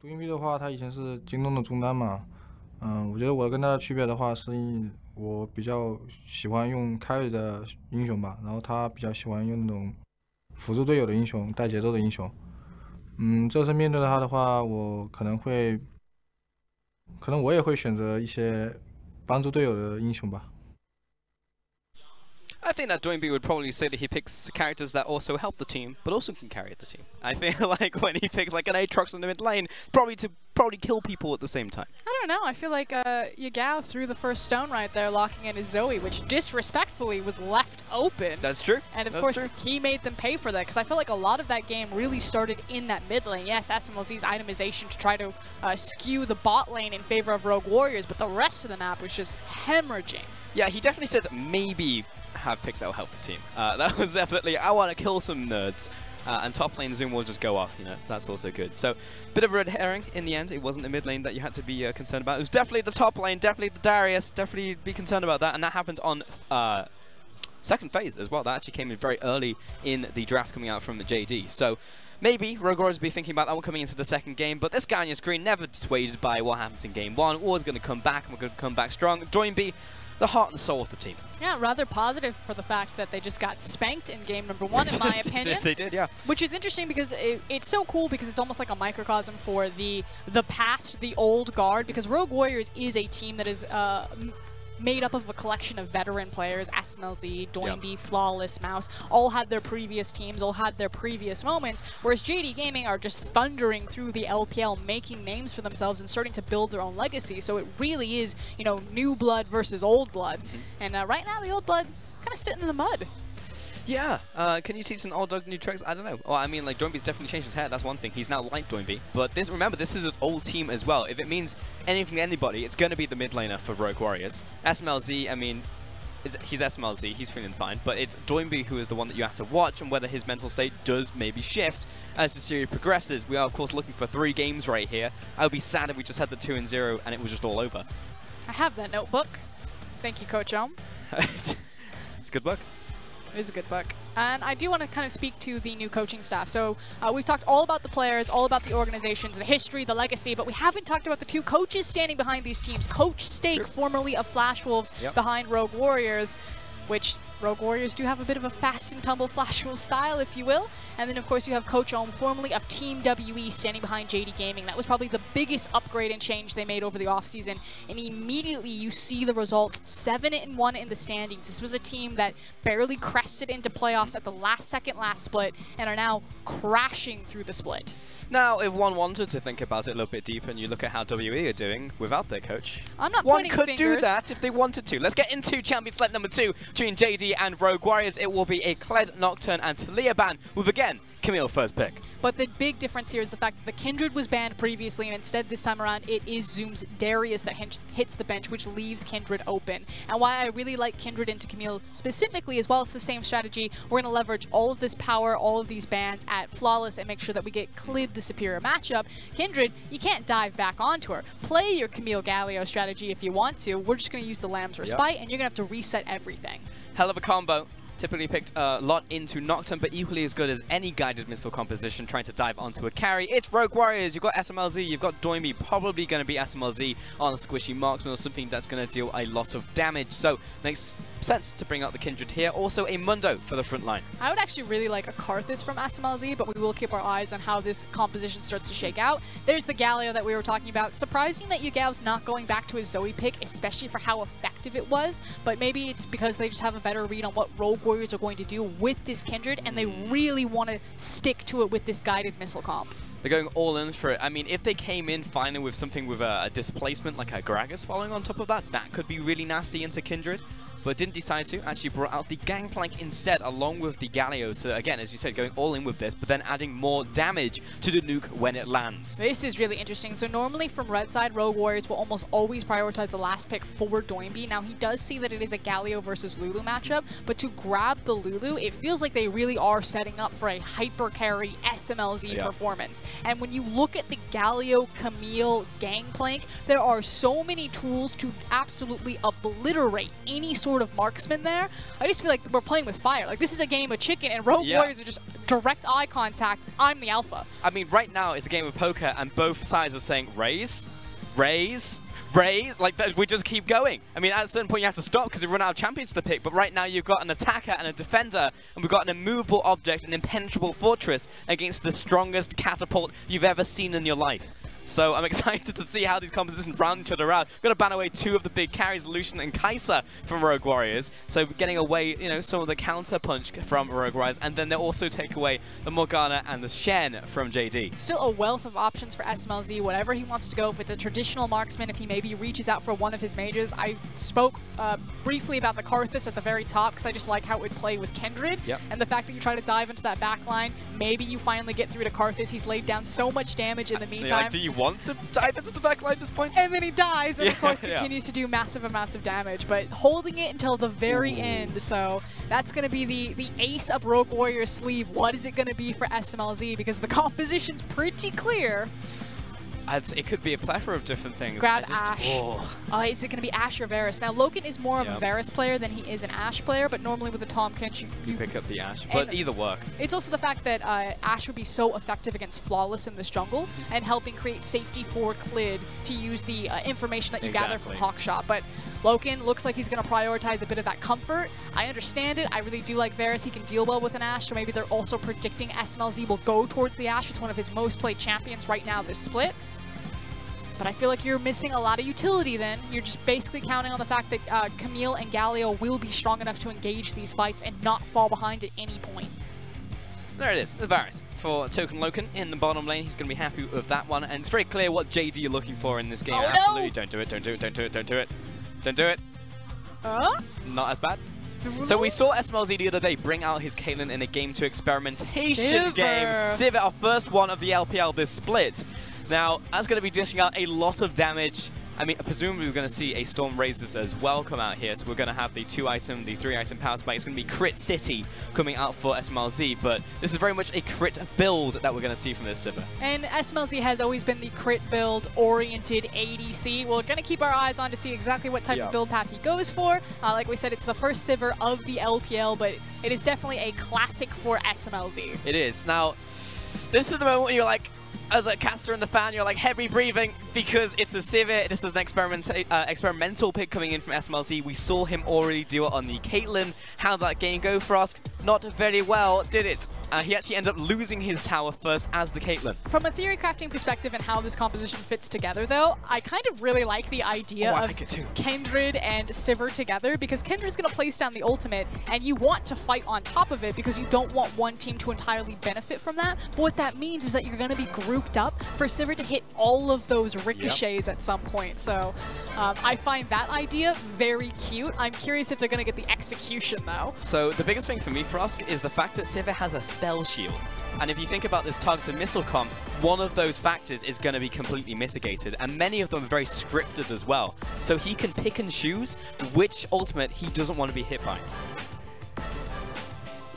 DoinB 的话，他以前是京东的中单嘛，我觉得我跟他的区别的话，是我比较喜欢用 carry 的英雄吧，然后他比较喜欢用那种辅助队友的英雄，带节奏的英雄。这次面对他的话，可能我也会选择一些帮助队友的英雄吧。 I think that DoinB would probably say that he picks characters that also help the team, but also can carry the team. I feel like when he picks like an Aatrox in the mid lane, probably to kill people at the same time. I don't know. I feel like Yagao threw the first stone right there, locking in his Zoe, which disrespectfully was left open. That's true. And of course, he made them pay for that, because I feel like a lot of that game really started in that mid lane. Yes, SMLZ's itemization to try to skew the bot lane in favor of Rogue Warriors, but the rest of the map was just hemorrhaging. Yeah, he definitely said maybe have picks that will help the team. That was definitely, I want to kill some nerds. And top lane Zoom will just go off, you know, that's also good. So, bit of a red herring in the end. It wasn't the mid lane that you had to be concerned about. It was definitely the top lane, definitely the Darius, definitely be concerned about that. And that happened on second phase as well. That actually came in very early in the draft coming out from the JD. So, maybe Rogue Warriors will be thinking about that one coming into the second game, but this guy on your screen never dissuaded by what happens in game one. Always going to come back, and we're going to come back strong. DoinB, the heart and soul of the team. Yeah, rather positive for the fact that they just got spanked in game number one, in my opinion. They did, yeah. Which is interesting because it's so cool, because it's almost like a microcosm for the past, the old guard, because Rogue Warriors is a team that is made up of a collection of veteran players. SMLZ, DoinB, Flawless, Mouse, all had their previous teams, all had their previous moments, whereas JD Gaming are just thundering through the LPL, making names for themselves and starting to build their own legacy. So it really is, you know, new blood versus old blood. And right now, the old blood kind of sitting in the mud. Yeah, can you teach an old dog new tricks? I don't know. Well, I mean, like, DoinB's definitely changed his hair, that's one thing. He's now like DoinB. But remember, this is an old team as well. If it means anything to anybody, it's going to be the mid laner for Rogue Warriors. SMLZ, I mean, he's SMLZ, he's feeling fine. But it's DoinB who is the one that you have to watch, and whether his mental state does maybe shift as the series progresses. We are, of course, looking for 3 games right here. I would be sad if we just had the 2-0 and it was just all over. I have that notebook. Thank you, Coach Ohm. It's a good book. It is a good book. And I do want to kind of speak to the new coaching staff. So we've talked all about the players, all about the organizations, the history, the legacy, but we haven't talked about the 2 coaches standing behind these teams. Coach Stake, formerly of Flash Wolves, behind Rogue Warriors, which Rogue Warriors do have a bit of a fast and tumble Flash Wolves style, if you will. And then, of course, you have Coach Ohm, formerly of Team WE, standing behind JD Gaming. That was probably the biggest upgrade and change they made over the offseason. And immediately you see the results, 7-1 in the standings. This was a team that barely crested into playoffs at the last split and are now crashing through the split. Now, if one wanted to think about it a little bit deeper and you look at how WE are doing without their coach, I'm not one pointing could fingers. do that if they wanted to. Let's get into Champion Select number 2 between JD and Rogue Warriors. It will be a Kled, Nocturne, and Talia ban with, again, Camille first pick. But the big difference here is the fact that the Kindred was banned previously, and instead this time around it is Zoom's Darius that hits the bench, which leaves Kindred open. And why I really like Kindred into Camille specifically as well, it's the same strategy. We're going to leverage all of this power, all of these bans at Flawless and make sure that we get Klid the superior matchup. Kindred, you can't dive back onto her. Play your Camille Galio strategy if you want to. We're just going to use the Lamb's Respite, and you're going to have to reset everything. Hell of a combo. Typically picked a lot into Nocturne, but equally as good as any guided missile composition trying to dive onto a carry. It's Rogue Warriors, you've got SMLZ, you've got DoinB, probably going to be SMLZ on a squishy marksman or something that's going to deal a lot of damage. So, makes sense to bring out the Kindred here. Also a Mundo for the front line. I would actually really like a Karthus from SMLZ, but we will keep our eyes on how this composition starts to shake out. There's the Galio that we were talking about. Surprising that Yugao's not going back to his Zoe pick, especially for how effective it was, but maybe it's because they just have a better read on what Rogue Warriors are going to do with this Kindred, and they really want to stick to it with this guided missile comp. They're going all in for it. I mean, if they came in finally with something with a displacement like a Gragas following on top of that, that could be really nasty into Kindred. But didn't decide to, actually brought out the Gangplank instead, along with the Galio. So again, as you said, going all in with this, but then adding more damage to the nuke when it lands. This is really interesting. So normally from red side, Rogue Warriors will almost always prioritize the last pick for DoinB. Now he does see that it is a Galio versus Lulu matchup, but to grab the Lulu, it feels like they really are setting up for a hyper carry SMLZ performance. And when you look at the Galio, Camille, Gangplank, there are so many tools to absolutely obliterate any sort sort of marksman there. I just feel like we're playing with fire. Like, this is a game of chicken, and Rogue Warriors are just direct eye contact. I'm the alpha. I mean, right now it's a game of poker, and both sides are saying raise, raise, raise. Like, we just keep going. I mean, at a certain point you have to stop because we run out of champions to pick. But right now you've got an attacker and a defender, and we've got an immovable object, an impenetrable fortress against the strongest catapult you've ever seen in your life. So I'm excited to see how these compositions round each other out. We're going to ban away two of the big carries, Lucian and Kai'Sa, from Rogue Warriors. So getting away, you know, some of the counter punch from Rogue Warriors, and then they'll also take away the Morgana and the Shen from JD. Still a wealth of options for SMLZ, whatever he wants to go. If it's a traditional marksman, if he maybe reaches out for one of his mages. I spoke briefly about the Karthus at the very top because I just like how it would play with Kindred. And the fact that you try to dive into that backline, maybe you finally get through to Karthus. He's laid down so much damage in the meantime. Like, do you want to dive into the backline at this point? And then he dies, and of course continues to do massive amounts of damage, but holding it until the very end. So that's going to be the ace up Rogue Warrior's sleeve. What is it going to be for SMLZ? Because the composition's pretty clear. It could be a plethora of different things. Grab Ashe. Is it going to be Ashe or Varus? Now, Loken is more of a Varus player than he is an Ashe player, but normally with the Tahm Kench, you pick up the Ashe, but either work. It's also the fact that Ashe would be so effective against Flawless in this jungle and helping create safety for Clid to use the information that you gather from Hawkshot. But Loken looks like he's going to prioritize a bit of that comfort. I understand it. I really do like Varus. He can deal well with an Ashe, so maybe they're also predicting SMLZ will go towards the Ashe. It's one of his most played champions right now this split. But I feel like you're missing a lot of utility then. You're just basically counting on the fact that Camille and Galio will be strong enough to engage these fights and not fall behind at any point. There it is, the Varus for Token Loken in the bottom lane. He's going to be happy with that one, and it's very clear what JD are looking for in this game. Oh, Absolutely, no. don't do it, don't do it, don't do it, don't do it. Don't do it. Not as bad. So we saw SMLZ the other day bring out his Caitlyn in a game to experimentation game. Sivir, our first one of the LPL this split. Now, that's going to be dishing out a lot of damage. I mean, presumably we're going to see a Storm Razors as well come out here. So we're going to have the 2-item, the 3-item power spike. It's going to be Crit City coming out for SMLZ. But this is very much a crit build that we're going to see from this Sivir. And SMLZ has always been the crit build-oriented ADC. We're going to keep our eyes on to see exactly what type of build path he goes for. Like we said, it's the first Sivir of the LPL, but it is definitely a classic for SMLZ. It is. Now, this is the moment when you're like, as a caster and the fan, you're like heavy breathing because it's a Sivir. This is an experimental pick coming in from SMLZ. We saw him already do it on the Caitlyn. How did that game go for us? Not very well, did it? He actually ended up losing his tower first as the Caitlyn. From a theory crafting perspective and how this composition fits together, though, I kind of really like the idea of Kindred and Sivir together, because Kindred's going to place down the ultimate, and you want to fight on top of it because you don't want one team to entirely benefit from that. But what that means is that you're going to be grouped up for Sivir to hit all of those ricochets at some point. So I find that idea very cute. I'm curious if they're going to get the execution, though. So the biggest thing for me, Frosk, is the fact that Sivir has a spell shield. And if you think about this targeted missile comp, one of those factors is going to be completely mitigated, and many of them are very scripted as well. So he can pick and choose which ultimate he doesn't want to be hit by.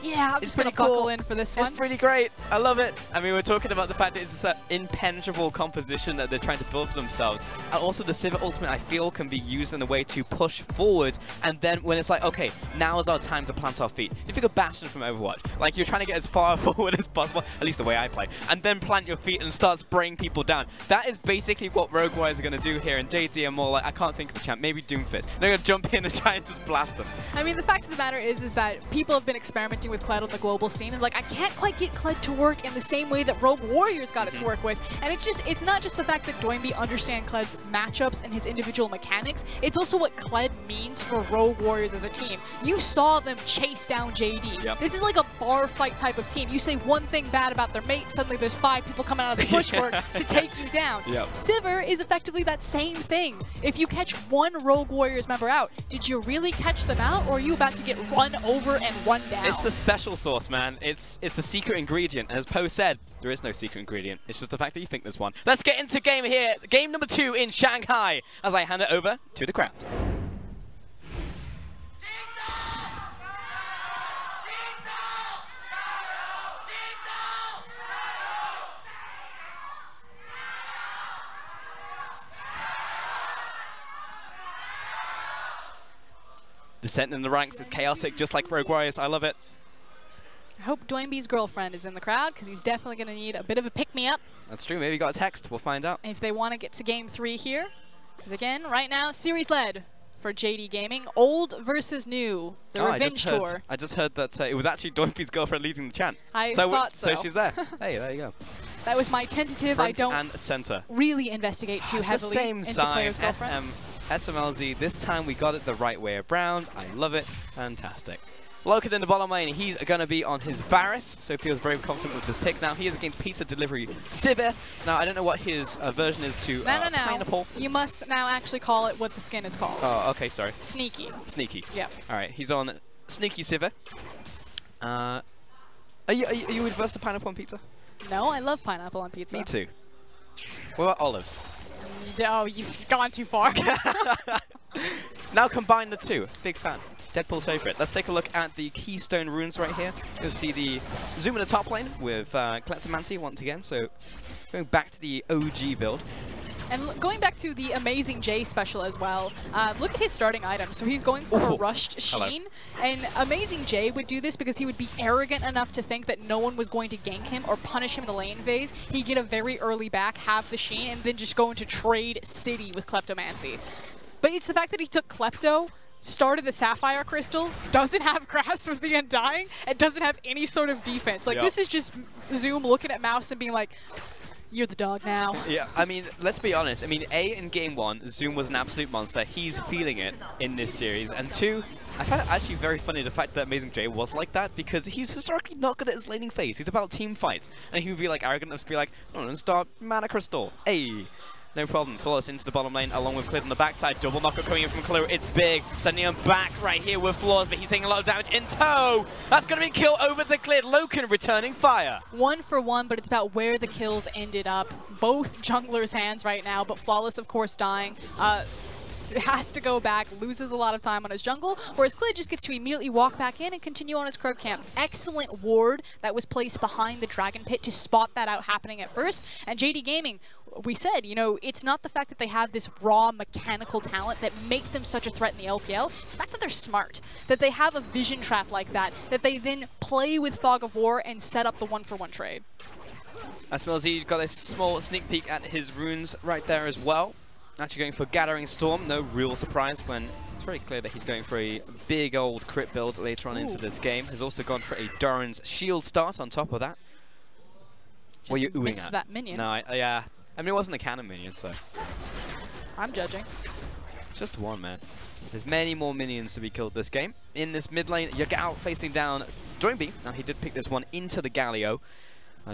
Yeah, I'm just going to buckle in for this one. It's pretty great. I love it. I mean, we're talking about the fact that it's an impenetrable composition that they're trying to build for themselves. And also the Sivir ultimate, I feel, can be used in a way to push forward. And then when it's like, okay, now is our time to plant our feet. If you think of Bastion from Overwatch, like you're trying to get as far forward as possible, at least the way I play, and then plant your feet and start spraying people down. That is basically what Rogue Warriors are going to do here. And JD are more like, I can't think of a champ, maybe Doomfist. They're going to jump in and try and just blast them. I mean, the fact of the matter is that people have been experimenting with Kled on the global scene, and like, I can't quite get Kled to work in the same way that Rogue Warriors got it to work with. And it's not just the fact that Doinby understands Kled's matchups and his individual mechanics, it's also what Kled means for Rogue Warriors as a team. You saw them chase down JD. This is like a bar fight type of team. You say one thing bad about their mate, suddenly there's 5 people coming out of the bushwork to take you down. Sivir is effectively that same thing. If you catch one Rogue Warriors member out, did you really catch them out, or are you about to get run over and run down? It's the special sauce, man. It's the secret ingredient. And as Poe said, there is no secret ingredient. It's just the fact that you think there's one. Let's get into game here. Game number 2 in Shanghai as I hand it over to the crowd. Descent in the ranks is chaotic, just like Rogue Warriors. I love it. I hope Dwayne's girlfriend is in the crowd, because he's definitely going to need a bit of a pick-me-up. That's true. Maybe he got a text. We'll find out. If they want to get to game 3 here. Because again, right now, series led for JD Gaming. Old versus new. The Revenge Tour. I just heard that it was actually Doinby's girlfriend leading the chant. I thought so. So she's there. Hey, there you go. That was my tentative. Front I don't and center. really investigate too heavily into players' girlfriends. SMLZ, this time we got it the right way around. I love it. Fantastic. Loken in the bottom lane, he's going to be on his Varus, so he feels very confident with this pick. Now he is against Pizza Delivery Sivir. Now I don't know what his version is to Pineapple. You must now actually call it what the skin is called. Oh, okay, sorry. Sneaky. Sneaky. Yeah. All right, he's on Sneaky Sivir. Are you adverse to pineapple on pizza? No, I love pineapple on pizza. Me too. What about olives? Oh, you've gone too far. Now combine the two. Big fan. Deadpool's favorite. Let's take a look at the Keystone runes right here. You'll see the Zoom in the top lane with Kleptomancy once again. So going back to the OG build. And going back to the Amazing J special as well, look at his starting items. So he's going for a rushed Sheen. And Amazing J would do this because he would be arrogant enough to think that no one was going to gank him or punish him in the lane phase. He'd get a very early back, have the Sheen, and then just go into trade city with Kleptomancy. But it's the fact that he took Klepto, started the Sapphire Crystal, doesn't have Grasp of the Undying, and doesn't have any sort of defense. Like, this is just Zoom looking at Mouse and being like, you're the dog now. Yeah, I mean, let's be honest. I mean, A, in Game 1, Zoom was an absolute monster. He's feeling it in this series. And 2, I find it actually very funny the fact that Amazing J was like that, because he's historically not good at his laning phase. He's about team fights. And he would be like arrogant enough to be like, oh, let's start Mana Crystal. Hey. No problem. Flawless into the bottom lane along with Clid on the backside. Double knockup coming in from Clue. It's big. Sending him back right here with Flawless, but he's taking a lot of damage in tow. That's going to be kill over to Clid. Loken returning fire. 1 for 1, but it's about where the kills ended up. Both junglers' hands right now, but Flawless, of course, dying. Has to go back, loses a lot of time on his jungle, whereas Clid just gets to immediately walk back in and continue on his Krug camp. Excellent ward that was placed behind the Dragon Pit to spot that out happening at first. And JD Gaming, we said, you know, it's not the fact that they have this raw mechanical talent that make them such a threat in the LPL. It's the fact that they're smart, that they have a vision trap like that, that they then play with Fog of War and set up the 1-for-1 trade. SMLZ got a small sneak peek at his runes right there as well. Actually going for Gathering Storm, no real surprise when it's very clear that he's going for a big old crit build later on into this game. Has also gone for a Doran's shield start on top of that. Just what are you oohing at? That minion. No, yeah. I mean, it wasn't a cannon minion, so. I'm judging. Just one, man. There's many more minions to be killed this game. In this mid lane, Yagao facing down Doinby. Now, he did pick this one into the Galio.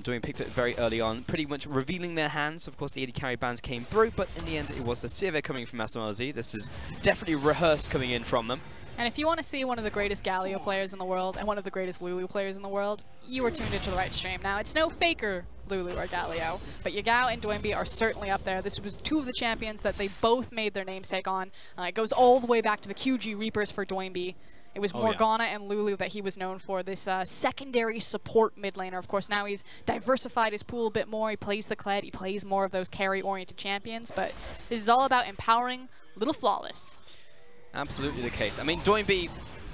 Doing picked it very early on, pretty much revealing their hands. Of course, the 80 carry bans came through, but in the end, it was the Sivir coming from SMLZ. This is definitely rehearsed coming in from them. And if you want to see one of the greatest Galio players in the world and one of the greatest Lulu players in the world, you are tuned into the right stream. Now, it's no FLICKR Lulu or Galio, but Yagao and Doinby are certainly up there. This was 2 of the champions that they both made their namesake on. It goes all the way back to the QG Reapers for Doinby. It was Morgana and Lulu that he was known for, this secondary support mid laner. Of course, now he's diversified his pool a bit more. He plays the Kled, he plays more of those carry-oriented champions, but this is all about empowering little Flawless. Absolutely the case. I mean, Doinby,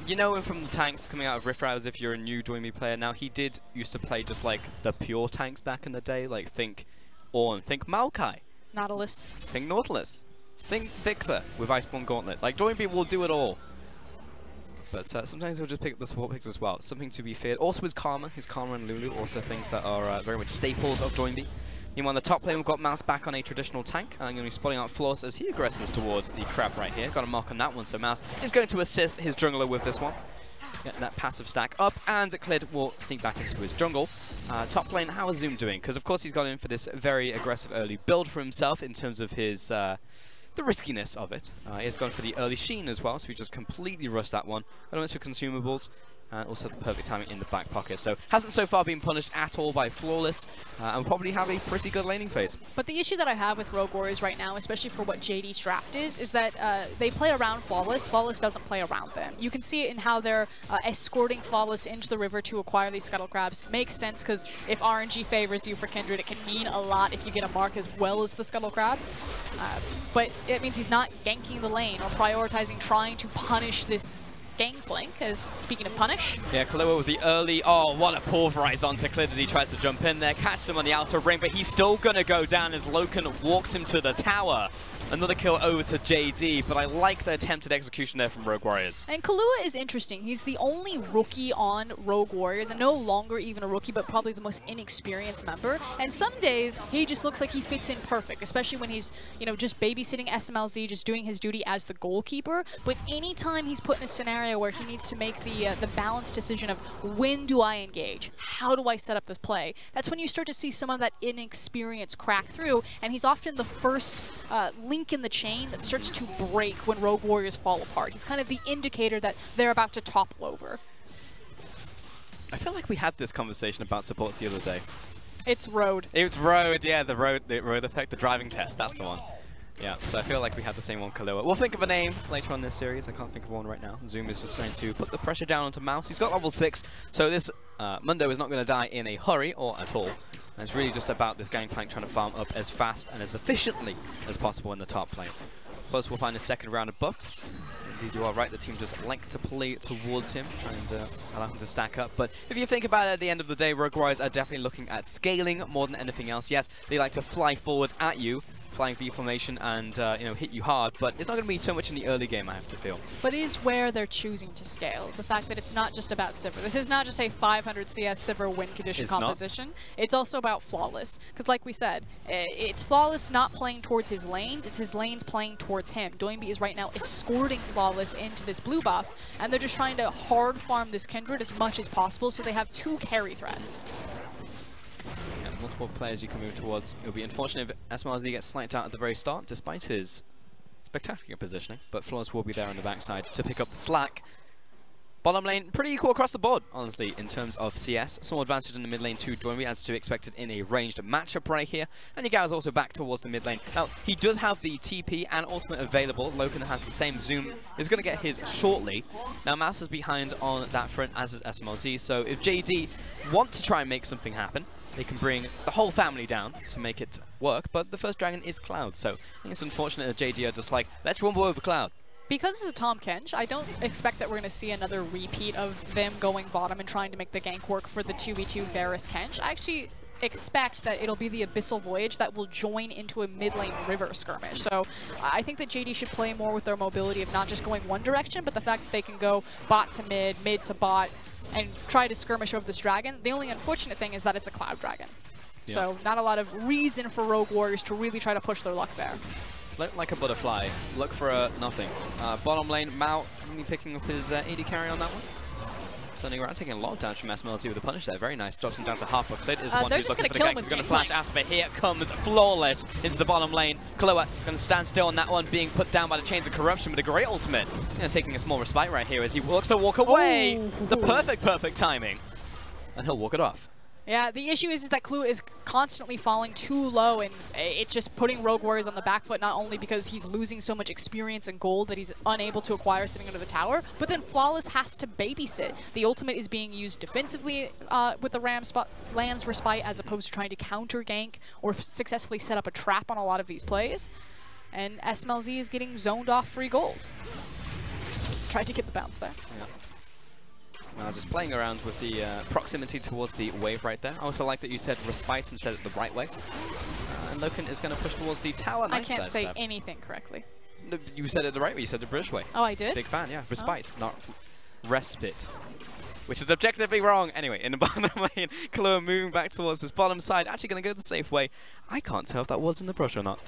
you know him from the tanks coming out of Rift Rattles if you're a new Doinby player. Now, he did used to play just like the pure tanks back in the day, like think Ornn, think Maokai. Nautilus. Think Nautilus. Think Victor with Iceborne Gauntlet. Like, Doinby will do it all. But sometimes he'll just pick up the support picks as well. Something to be feared. Also his Karma and Lulu, also things that are very much staples of Doinby. Meanwhile, on the top lane, we've got Mouse back on a traditional tank. I'm going to be spotting out Flawless as he aggresses towards the crab right here. Got a mark on that one, so Mouse is going to assist his jungler with this one. Getting that passive stack up, and Clid will sneak back into his jungle. Top lane, how is Zoom doing? Because, of course, he's gone in for this very aggressive early build for himself in terms of his the riskiness of it. He's gone for the early Sheen as well, so we just completely rushed that one. Got a bunch of consumables, and also the perfect timing in the back pocket. So hasn't so far been punished at all by Flawless, and will probably have a pretty good laning phase. But the issue that I have with Rogue Warriors right now, especially for what JD's draft is that they play around Flawless. Flawless doesn't play around them. You can see it in how they're escorting Flawless into the river to acquire these Scuttle Crabs. Makes sense, because if RNG favors you for Kindred, it can mean a lot if you get a mark as well as the Scuttle Crab. But it means he's not ganking the lane or prioritizing trying to punish this Gangplank, as speaking of punish. Yeah, Kahlua with the early, oh, what a pulverize onto Clid as he tries to jump in there, catch him on the outer ring, but he's still gonna go down as Loken walks him to the tower. Another kill over to JD, but I like the attempted execution there from Rogue Warriors. And Kahlua is interesting. He's the only rookie on Rogue Warriors, and no longer even a rookie, but probably the most inexperienced member. And some days, he just looks like he fits in perfect, especially when he's, you know, just babysitting SMLZ, just doing his duty as the goalkeeper. But anytime he's put in a scenario where he needs to make the balanced decision of when do I engage, how do I set up this play, that's when you start to see some of that inexperience crack through, and he's often the first link in the chain that starts to break when Rogue Warriors fall apart. He's kind of the indicator that they're about to topple over. I feel like we had this conversation about supports the other day. It's Road. It's Road, yeah, the road effect, the driving test, that's the one. Yeah, so I feel like we had the same one, Kahlua. We'll think of a name later on this series. I can't think of one right now. Zoom is just trying to put the pressure down onto Mouse. He's got level 6, so this Mundo is not going to die in a hurry or at all. And it's really just about this Gangplank trying to farm up as fast and as efficiently as possible in the top lane. Plus, we'll find a second round of buffs. Indeed, you are right. The team just like to play towards him and allow him to stack up. But if you think about it, at the end of the day, Rogue Warriors are definitely looking at scaling more than anything else. Yes, they like to fly forward at you, flying V formation, and you know, hit you hard. But it's not going to be so much in the early game, I have to feel. But it is where they're choosing to scale. The fact that it's not just about Sivir. This is not just a 500 CS Sivir win condition composition. It's also about Flawless. Because like we said, it's Flawless not playing towards his lanes, it's his lanes playing towards him. Doinby is right now escorting Flawless into this blue buff, and they're just trying to hard farm this Kindred as much as possible so they have 2 carry threats. Multiple players you can move towards. It would be unfortunate if SMLZ gets sniped out at the very start, despite his spectacular positioning, but Flawless will be there on the backside to pick up the slack. Bottom lane, pretty equal across the board, honestly, in terms of CS. Small advantage in the mid lane to Doinby, as to be expected in a ranged matchup right here. And Yagao's also back towards the mid lane. Now, he does have the TP and ultimate available. Loken has the same. Zoom is going to get his shortly. Now, Mouse is behind on that front, as is SMLZ. So if JD want to try and make something happen, they can bring the whole family down to make it work. But the first dragon is Cloud, so I think it's unfortunate that JD are just like, let's rumble over Cloud. Because it's a Tahm Kench, I don't expect that we're going to see another repeat of them going bottom and trying to make the gank work for the 2v2 Varus Kench. I actually expect that it'll be the Abyssal Voyage that will join into a mid lane river skirmish. So I think that JD should play more with their mobility of not just going one direction, but the fact that they can go bot to mid, mid to bot, and try to skirmish over this dragon. The only unfortunate thing is that it's a Cloud Dragon. Yeah. So not a lot of reason for Rogue Warriors to really try to push their luck there. Look like a butterfly. Look for nothing. Bottom lane, Mao picking up his AD carry on that one. Turning around, taking a lot of damage from SMLZ with a punish there. Very nice. Drops him down to half. Clid is the one who's looking for the gank. He's going to flash after, but here comes Flawless into the bottom lane. Kahlua going to stand still on that one, being put down by the Chains of Corruption with a great ultimate. Taking a small respite right here as he looks to walk away. Ooh. The perfect timing. And he'll walk it off. Yeah, the issue is that Kahlua is constantly falling too low, and it's just putting Rogue Warriors on the back foot, not only because he's losing so much experience and gold that he's unable to acquire sitting under the tower, but then Flawless has to babysit. The ultimate is being used defensively with the Lamb's Respite, as opposed to trying to counter gank or successfully set up a trap on a lot of these plays. And SMLZ is getting zoned off free gold. Tried to get the bounce there. Yeah. Just playing around with the proximity towards the wave right there. I also like that you said respite and said it the right way. And Loken is going to push towards the tower. Nice. I can't say anything correctly. No, you said it the right way. You said the British way. Oh, I did? Big fan, yeah. Respite, not respite. Which is objectively wrong. Anyway, in the bottom lane, Kahlua moving back towards this bottom side. Actually going to go the safe way. I can't tell if that was in the brush or not.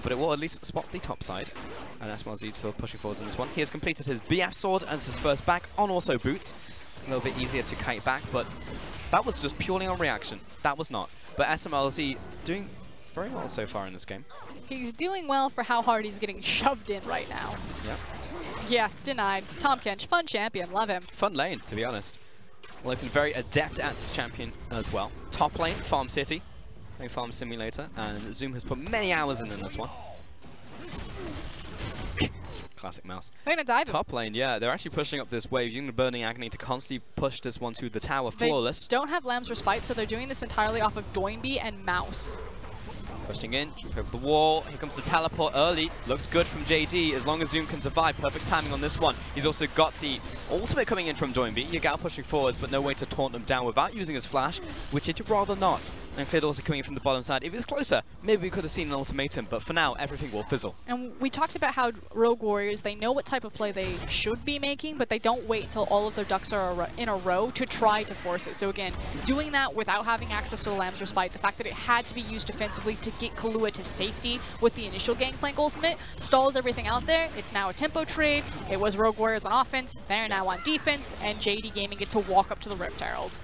But it will at least spot the top side. And SMLZ still pushing forwards in this one. He has completed his BF sword as his first back on also boots. It's a little bit easier to kite back, but that was just purely on reaction. That was not. But SMLZ doing very well so far in this game. He's doing well for how hard he's getting shoved in right now. Yep. Yeah, denied. Tahm Kench, fun champion, love him. Fun lane, to be honest. Well, been very adept at this champion as well. Top lane, Farm City, playing Farm Simulator, and Zoom has put many hours in this one. Classic Mouse. They're gonna dive. Top lane, yeah, they're actually pushing up this wave, using the Burning Agony to constantly push this one to the tower. Flawless. They don't have Lamb's Respite, so they're doing this entirely off of Doinby and Mouse. Pushing in, jump over the wall. Here comes the teleport early. Looks good from JD as long as Zoom can survive. Perfect timing on this one. He's also got the ultimate coming in from Doinby. Yagao pushing forwards, but no way to taunt them down without using his flash, which he'd rather not. And Clid also coming in from the bottom side. If he was closer, maybe we could have seen an ultimatum, but for now, everything will fizzle. And we talked about how Rogue Warriors, they know what type of play they should be making, but they don't wait until all of their ducks are in a row to try to force it. So again, doing that without having access to the Lamb's Respite, the fact that it had to be used defensively to get Kahlua to safety with the initial Gangplank ultimate, stalls everything out there. It's now a tempo trade. It was Rogue Warriors on offense, they're now on defense, and JD Gaming get to walk up to the Rift Herald.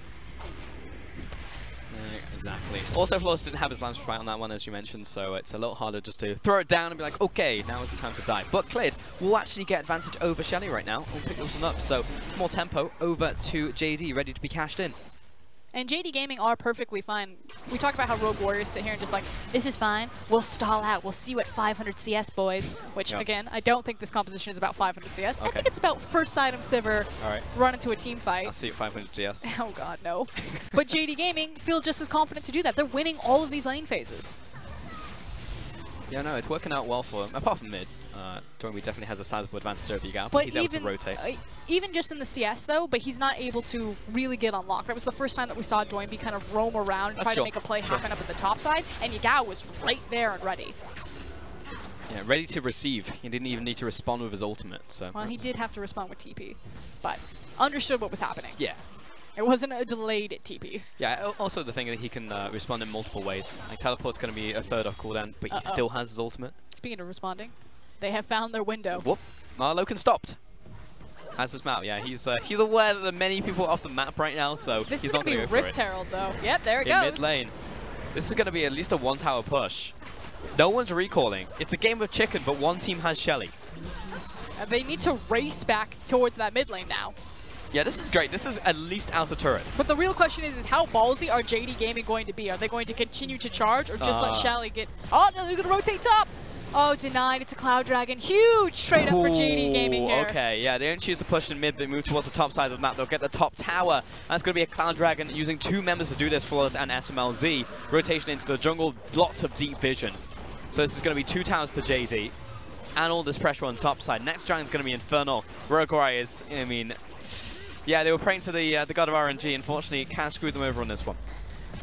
Exactly. Also, Flawless didn't have his Lance Respite on that one, as you mentioned, so it's a little harder just to throw it down and be like, okay, now is the time to die. But Clid will actually get advantage over Shelly right now. We'll pick this one up, so it's more tempo over to JD, ready to be cashed in. And JD Gaming are perfectly fine. We talk about how Rogue Warriors sit here and just like, this is fine, we'll stall out, we'll see you at 500 CS, boys. Which, again, I don't think this composition is about 500 CS. Okay. I think it's about first item Sivir, run into a team fight. I'll see you at 500 CS. Oh god, no. But JD Gaming feel just as confident to do that. They're winning all of these lane phases. Yeah, no, it's working out well for them, apart from mid. Doinby definitely has a sizable advantage over Yagao, but he's able to rotate. Even just in the CS though, but he's not able to really get unlocked. That was the first time that we saw Doinby kind of roam around and try to make a play happen up at the top side, and Yagao was right there and ready. Yeah, ready to receive. He didn't even need to respond with his ultimate. So. Well, he did have to respond with TP, but understood what was happening. Yeah. It wasn't a delayed TP. Yeah, also the thing that he can respond in multiple ways. Like, teleport's going to be a third off cooldown, but he still has his ultimate. Speaking of responding, they have found their window. Whoop. Loken stopped. Has his map, yeah. He's aware that there are many people off the map right now, so this he's is not going to go for it. Rift Herald, though. Yep, there it in goes. Mid lane. This is going to be at least a one-tower push. No one's recalling. It's a game of chicken, but one team has Shelly. And they need to race back towards that mid lane now. Yeah, this is great. This is at least out of turret. But the real question is how ballsy are JD Gaming going to be? Are they going to continue to charge or just let Shelly get... Oh, no, they're going to rotate top! Oh, denied. It's a Cloud Dragon. Huge trade up for JD Gaming here. Okay, yeah, they don't choose to push in mid, they move towards the top side of the map. They'll get the top tower. That's going to be a Cloud Dragon using two members to do this, Flawless and SMLZ. Rotation into the jungle, lots of deep vision. So this is going to be two towers to JD. And all this pressure on top side. Next dragon's going to be Infernal. Rogue Warriors, I mean... Yeah, they were praying to the god of RNG. Unfortunately, can't screw them over on this one.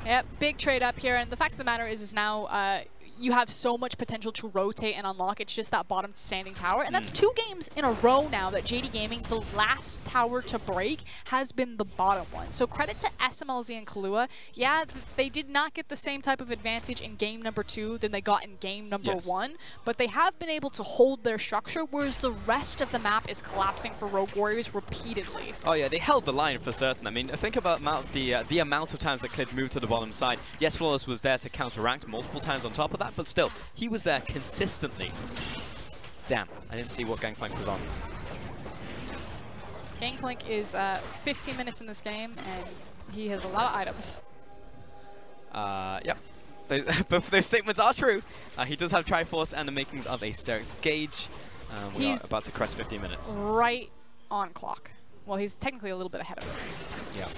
Yep, big trade up here. And the fact of the matter is now you have so much potential to rotate and unlock. It's just that bottom standing tower. And that's 2 games in a row now that JD Gaming, the last tower to break, has been the bottom one. So credit to SMLZ and Kahlua. Yeah, they did not get the same type of advantage in game number 2 than they got in game number 1. But they have been able to hold their structure, whereas the rest of the map is collapsing for Rogue Warriors repeatedly. Oh yeah, they held the line for certain. I mean, think about the amount of times that Clid moved to the bottom side. Yes, Flawless was there to counteract multiple times on top of that, but still, he was there consistently. Damn, I didn't see what Gangplank was on. Gangplank is 15 minutes in this game, and he has a lot of items. Yep. Both of those statements are true. He does have Triforce and the makings of a Sterix Gauge. We are about to crest 15 minutes. Right on clock. Well, he's technically a little bit ahead of it. Yeah.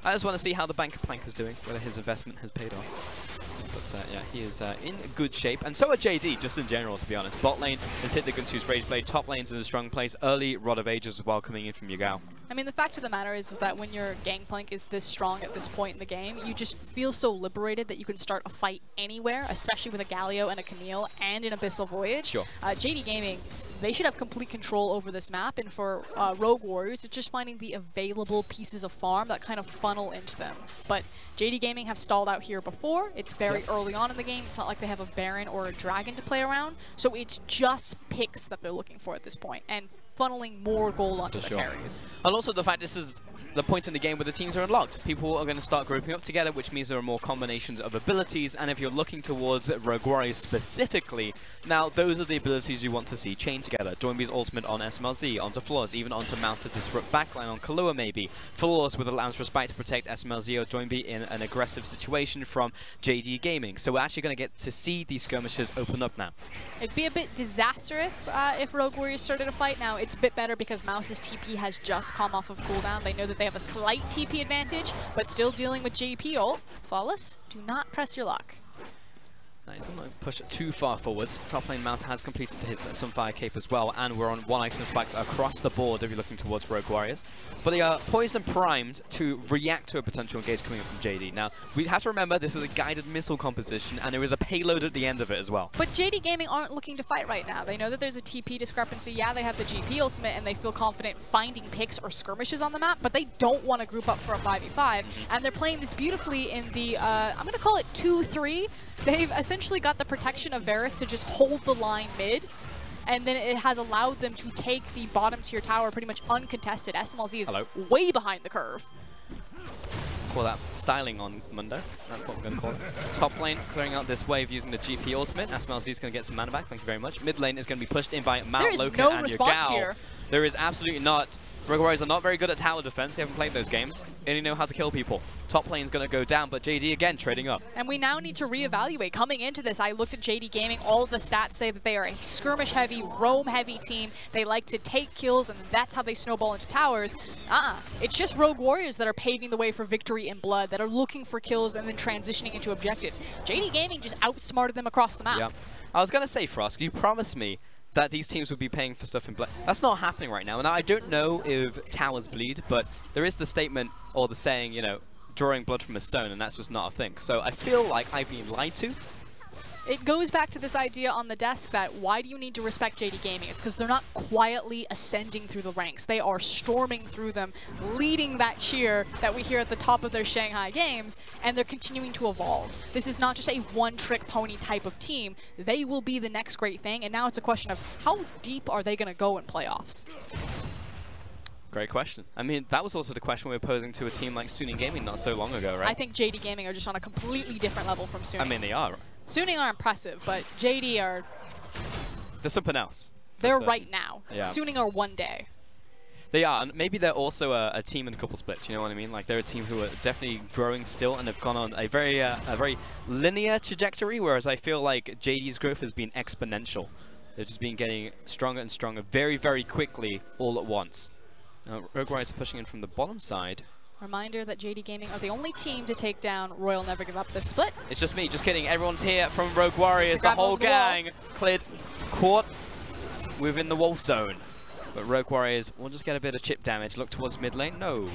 I just want to see how the Gangplank is doing, whether his investment has paid off. But yeah, he is in good shape, and so are JD, just in general, to be honest. Bot lane has hit the Guntu's Rage Blade, top lane's in a strong place, early Rod of Ages as well coming in from Yagao. I mean, the fact of the matter is that when your Gangplank is this strong at this point in the game, you just feel so liberated that you can start a fight anywhere, especially with a Galio and a Camille and an Abyssal Voyage. Sure. JD Gaming, they should have complete control over this map, and for Rogue Warriors, it's just finding the available pieces of farm that kind of funnel into them. But JD Gaming have stalled out here before. It's very early on in the game. It's not like they have a Baron or a Dragon to play around, so it's just picks that they're looking for at this point, and funneling more gold onto the carries. And also the fact this is the point in the game where the teams are unlocked. People are going to start grouping up together, which means there are more combinations of abilities, and if you're looking towards Rogue Warriors specifically, now those are the abilities you want to see chain together. Doinby's ultimate on SMLZ, onto Flawless, even onto Mouse to disrupt backline on Kahlua maybe. Flawless with a Lamb's Respite to protect SMLZ or Doinby in an aggressive situation from JD Gaming. So we're actually going to get to see these skirmishes open up now. It'd be a bit disastrous if Rogue Warriors started a fight. Now, it's a bit better because Mouse's TP has just come off of cooldown. They know that they have a slight TP advantage, but still dealing with JP ult. Flawless, do not press your luck. He's not going to push it too far forwards. Top lane Mouse has completed his Sunfire Cape as well, and we're on 1 item spikes across the board if you're looking towards Rogue Warriors. But they are poised and primed to react to a potential engage coming up from JD. Now, we have to remember this is a guided missile composition, and there is a payload at the end of it as well. But JD Gaming aren't looking to fight right now. They know that there's a TP discrepancy. Yeah, they have the GP ultimate, and they feel confident finding picks or skirmishes on the map, but they don't want to group up for a 5v5. And they're playing this beautifully in the, I'm going to call it 2-3. They've essentially got the protection of Varus to just hold the line mid, and then it has allowed them to take the bottom tier tower pretty much uncontested. SMLZ is way behind the curve. Call that styling on Mundo. That's what we're going to call it. Top lane clearing out this wave using the GP ultimate. SMLZ is going to get some mana back. Thank you very much. Mid lane is going to be pushed in by Mount Loken no and response Yagao. here. There is absolutely not. Rogue Warriors are not very good at tower defense. They haven't played those games. They only know how to kill people. Top lane's going to go down, but JD again trading up. And we now need to reevaluate. Coming into this, I looked at JD Gaming. All of the stats say that they are a skirmish-heavy, roam-heavy team. They like to take kills, and that's how they snowball into towers. It's just Rogue Warriors that are paving the way for victory in blood, that are looking for kills and then transitioning into objectives. JD Gaming just outsmarted them across the map. Yeah. I was going to say, Frosk, you promised me that these teams would be paying for stuff in blood. That's not happening right now. And I don't know if towers bleed, but there is the statement or the saying, you know, drawing blood from a stone, and that's just not a thing. So I feel like I've been lied to. It goes back to this idea on the desk that why do you need to respect JD Gaming? It's because they're not quietly ascending through the ranks. They are storming through them, leading that cheer that we hear at the top of their Shanghai games, and they're continuing to evolve. This is not just a one-trick pony type of team. They will be the next great thing, and now it's a question of how deep are they going to go in playoffs? Great question. I mean, that was also the question we were posing to a team like Suning Gaming not so long ago, right? I think JD Gaming are just on a completely different level from Suning. I mean, they are. Suning are impressive, but JD are... There's something else. They're right now. Yeah. Suning are one day. They are, and maybe they're also a team in a couple splits, you know what I mean? Like, they're a team who are definitely growing still and have gone on a very linear trajectory, whereas I feel like JD's growth has been exponential. They've just been getting stronger and stronger very, very quickly all at once. Rogue Warriors pushing in from the bottom side. Reminder that JD Gaming are the only team to take down Royal Never Give Up this split. It's just me, just kidding. Everyone's here from Rogue Warriors, the whole gang. Cleared, caught within the wolf zone. But Rogue Warriors will just get a bit of chip damage. Look towards mid lane. No.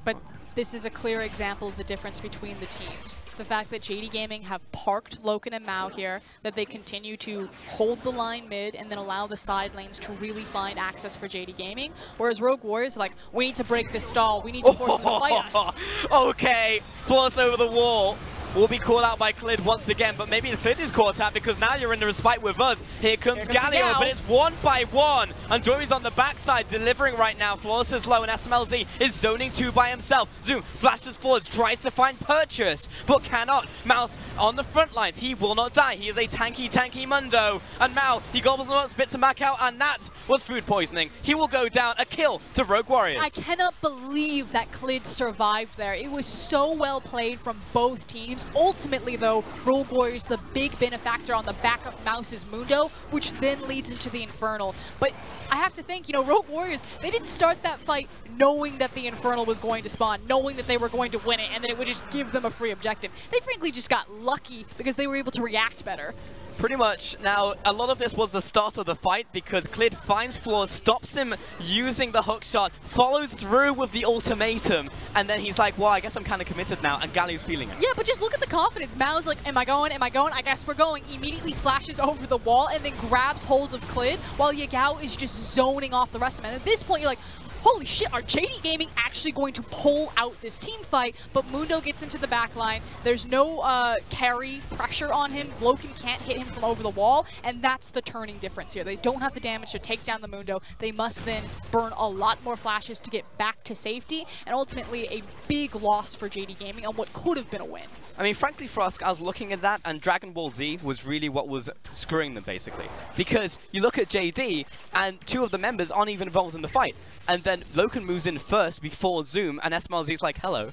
But this is a clear example of the difference between the teams. The fact that JD Gaming have parked Loken and Mao here, that they continue to hold the line mid and then allow the side lanes to really find access for JD Gaming, whereas Rogue Warriors are like, we need to break this stall, we need to force them to fight us. Okay, plus over the wall. Will be called out by Clid once again, but maybe Clid is caught out because now you're in the respite with us. Here comes Galio, but it's 1 by 1. And Dory's on the backside, delivering right now. Flawless is low, and SMLZ is zoning 2 by himself. Zoom flashes forwards, tries to find Purchase, but cannot. Mouse on the front lines. He will not die. He is a tanky Mundo. And Mao, he gobbles him up, spits him back out, and that was food poisoning. He will go down. A kill to Rogue Warriors. I cannot believe that Clid survived there. It was so well played from both teams. Ultimately, though, Rogue Warriors the big benefactor on the back of Mouse's Mundo, which then leads into the Infernal. But I have to think, you know, Rogue Warriors, they didn't start that fight knowing that the Infernal was going to spawn, knowing that they were going to win it, and that it would just give them a free objective. They frankly just got lucky because they were able to react better. Pretty much. Now, a lot of this was the start of the fight because Clid finds Flaws, stops him using the hook shot, follows through with the ultimatum, and then he's like, well, I guess I'm kind of committed now, and Galio's feeling it. Yeah, but just look at the confidence. Mao's like, am I going? Am I going? I guess we're going. Immediately flashes over the wall and then grabs hold of Clid while Yagao is just zoning off the rest of them. And at this point, you're like, holy shit, are JD Gaming actually going to pull out this team fight? But Mundo gets into the back line. There's no carry pressure on him. Loken can't hit him from over the wall, and that's the turning difference here. They don't have the damage to take down the Mundo. They must then burn a lot more flashes to get back to safety, and ultimately a big loss for JD Gaming on what could have been a win. I mean, frankly, Frosk, I was looking at that, and Dragon Ball Z was really what was screwing them, basically. Because you look at JD, and 2 of the members aren't even involved in the fight. And then Loken moves in first before Zoom, and SMLZ's like, hello.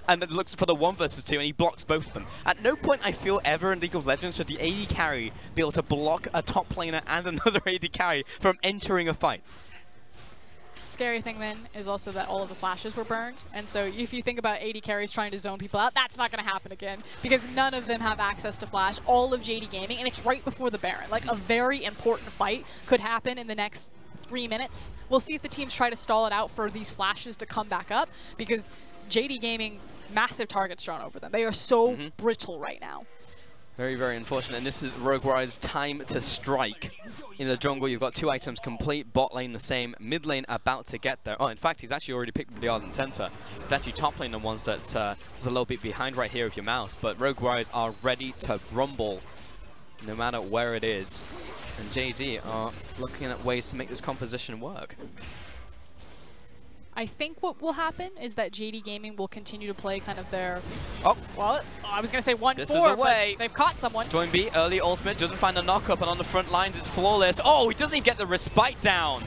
And then looks for the 1 versus 2, and he blocks both of them. At no point I feel ever in League of Legends should the AD carry be able to block a top laner and another AD carry from entering a fight. Scary thing then is also that all of the flashes were burned, and so if you think about AD carries trying to zone people out, that's not going to happen again because none of them have access to flash. All of JD Gaming, and it's right before the Baron. Like a very important fight could happen in the next 3 minutes. We'll see if the teams try to stall it out for these flashes to come back up because JD Gaming, massive targets thrown over them. They are so brittle right now. Very, very unfortunate. And this is Rogue Warrior's time to strike. In the jungle, you've got 2 items complete. Bot lane the same. Mid lane about to get there. Oh, in fact, he's actually already picked the Ardent Center. It's actually top lane the ones that is a little bit behind right here with your mouse. But Rogue Warriors are ready to rumble no matter where it is. And JD are looking at ways to make this composition work. I think what will happen is that JD Gaming will continue to play kind of their... Oh! Well, I was going to say 1-4, this is away. But they've caught someone. Join B, early ultimate, doesn't find a knock-up, and on the front lines it's flawless. Oh, he doesn't even get the respite down.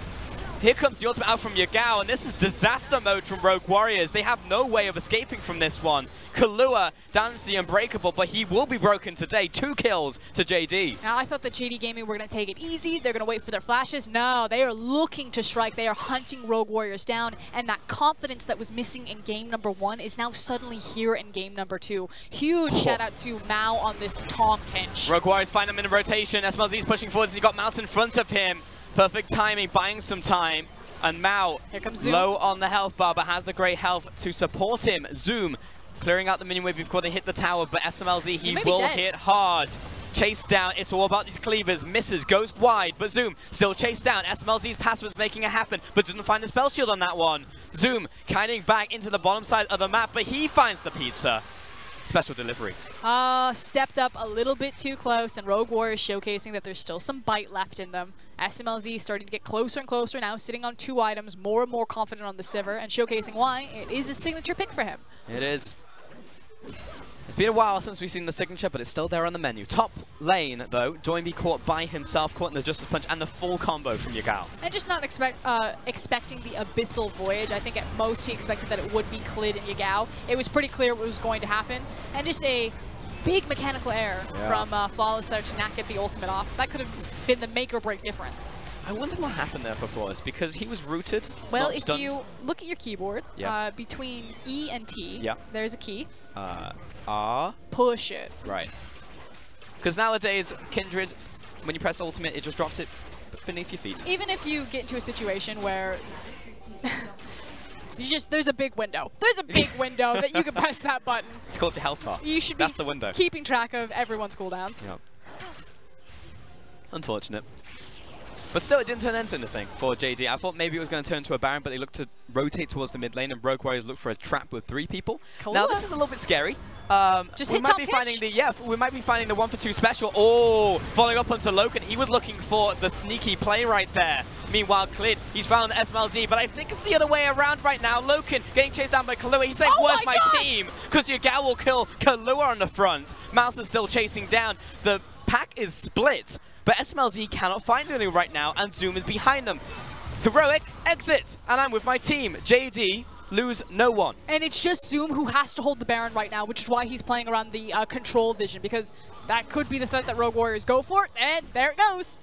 Here comes the ultimate out from Yagao, and this is disaster mode from Rogue Warriors. They have no way of escaping from this one. Kahlua down to the Unbreakable, but he will be broken today. 2 kills to JD. Now, I thought that JD Gaming were going to take it easy. They're going to wait for their flashes. No, they are looking to strike. They are hunting Rogue Warriors down, and that confidence that was missing in game number 1 is now suddenly here in game number 2. Huge shout out to Mao on this Tom pinch. Rogue Warriors find him in rotation. SMLZ's pushing forward as he got Mouse in front of him. Perfect timing, buying some time. And Mao, here comes Zoom. Low on the health bar, but has the great health to support him. Zoom clearing out the minion wave before they hit the tower, but SMLZ, he will hit hard. Chased down, it's all about these cleavers. Misses, goes wide, but Zoom still chased down. SMLZ's passive is making it happen, but doesn't find the spell shield on that one. Zoom kiting back into the bottom side of the map, but he finds the pizza. Special delivery. Stepped up a little bit too close, and Rogue Warriors showcasing that there's still some bite left in them. SMLZ starting to get closer and closer now, sitting on 2 items, more and more confident on the Sivir, and showcasing why it is a signature pick for him. It is. It's been a while since we've seen the signature, but it's still there on the menu. Top lane, though, Doinby caught by himself, caught in the Justice Punch, and the full combo from Yagao. And just not expecting the Abyssal Voyage. I think at most he expected that it would be Klid and Yagao. It was pretty clear what was going to happen. And just a big mechanical error from Flawless there to not get the ultimate off. That could have been the make or break difference. I wonder what happened there for Flawless, because he was rooted, well, not stunned. If you look at your keyboard, between E and T, there's a key. R. Push it. Right. Because nowadays, Kindred, when you press ultimate, it just drops it beneath your feet. Even if you get into a situation where there's a big window. There's a big window that you can press that button. It's called your health bar. You should That's the window. Keeping track of everyone's cooldowns. Yep. Unfortunate. But still, it didn't turn into anything for JD. I thought maybe it was going to turn into a Baron, but they looked to rotate towards the mid lane, and Rogue Warriors looked for a trap with 3 people. Cool. Now, this is a little bit scary. Just we hit might top be pitch. finding the we might be finding the 1-for-2 special. Oh, following up onto Loken. He was looking for the sneaky play right there. Meanwhile, Klid, he's found SMLZ, but I think it's the other way around right now. Loken getting chased down by Kahlua. He's saying, "Where's my team?" Because Yagao will kill Kahlua on the front. Mouse is still chasing down. The pack is split, but SMLZ cannot find anything right now, and Zoom is behind them. Heroic exit, and I'm with my team. JD lose no one. And it's just Zoom who has to hold the Baron right now, which is why he's playing around the control vision, because that could be the threat that Rogue Warriors go for, and there it goes.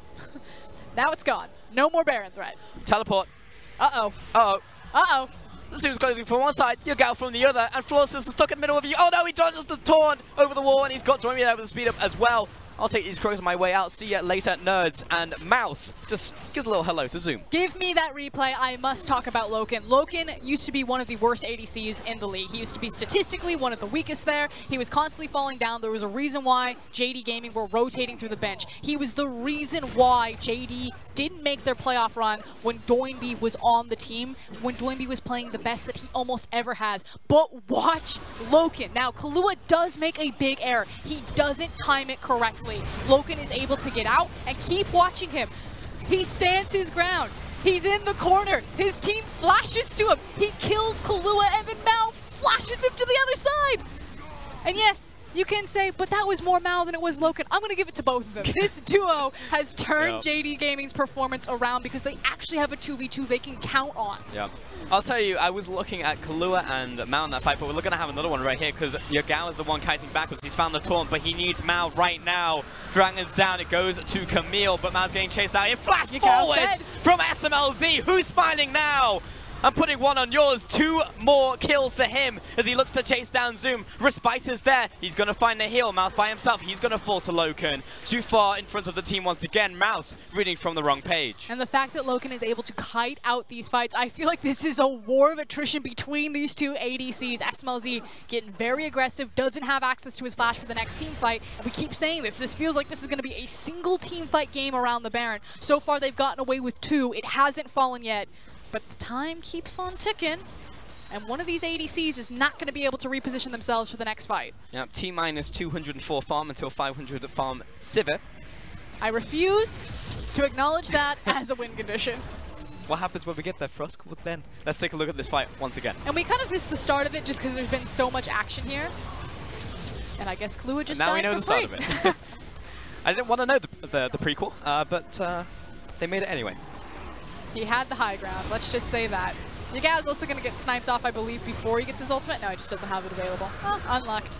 Now it's gone. No more Baron threat. Teleport. Uh-oh. Uh-oh. Uh-oh. Zoom's closing from one side, Yagao from the other, and Flawless is stuck in the middle of you. Oh no, he dodges the taunt over the wall, and he's got Doinby there with the speed up as well. I'll take these crows on my way out. See ya later, nerds. And Mouse just gives a little hello to Zoom. Give me that replay. I must talk about Loken. Loken used to be one of the worst ADCs in the league. He used to be statistically one of the weakest there. He was constantly falling down. There was a reason why JD Gaming were rotating through the bench. He was the reason why JD didn't make their playoff run when Doinby was on the team, when Doinby was playing the best that he almost ever has. But watch Loken. Now, Kahlua does make a big error. He doesn't time it correctly. Loken is able to get out, and keep watching him. He stands his ground. He's in the corner. His team flashes to him. He kills Kahlua, and then Mao flashes him to the other side. And yes, You can say, but that was more Mao than it was Loken. I'm going to give it to both of them. This duo has turned JD Gaming's performance around because they actually have a 2v2 they can count on. Yeah. I'll tell you, I was looking at Kahlua and Mao in that fight, but we're going to have another one right here because Yagao is the one kiting backwards. He's found the taunt, but he needs Mao right now. Dragon's down. It goes to Camille, but Mao's getting chased out. It flashed forward from SMLZ. Who's smiling now? I'm putting one on yours. 2 more kills to him as he looks to chase down Zoom. Respite is there. He's going to find the heal. Mouse by himself. He's going to fall to Loken. Too far in front of the team once again. Mouse reading from the wrong page. And the fact that Loken is able to kite out these fights, I feel like this is a war of attrition between these two ADCs. SMLZ getting very aggressive, doesn't have access to his flash for the next team fight. And we keep saying this. This feels like this is going to be a single team fight game around the Baron. So far, they've gotten away with 2. It hasn't fallen yet. But the time keeps on ticking, and one of these ADCs is not going to be able to reposition themselves for the next fight. Yep, T-minus 204 farm until 500 farm Sivir. I refuse to acknowledge that as a win condition. What happens when we get there, Frosk? What then? Let's take a look at this fight once again. And we kind of missed the start of it just because there's been so much action here. And I guess Kahlua just died now we know the start of it. I didn't want to know the prequel, but they made it anyway. He had the high ground, let's just say that. Yagao's also going to get sniped off, I believe, before he gets his ultimate. No, he just doesn't have it available. Oh, unlocked.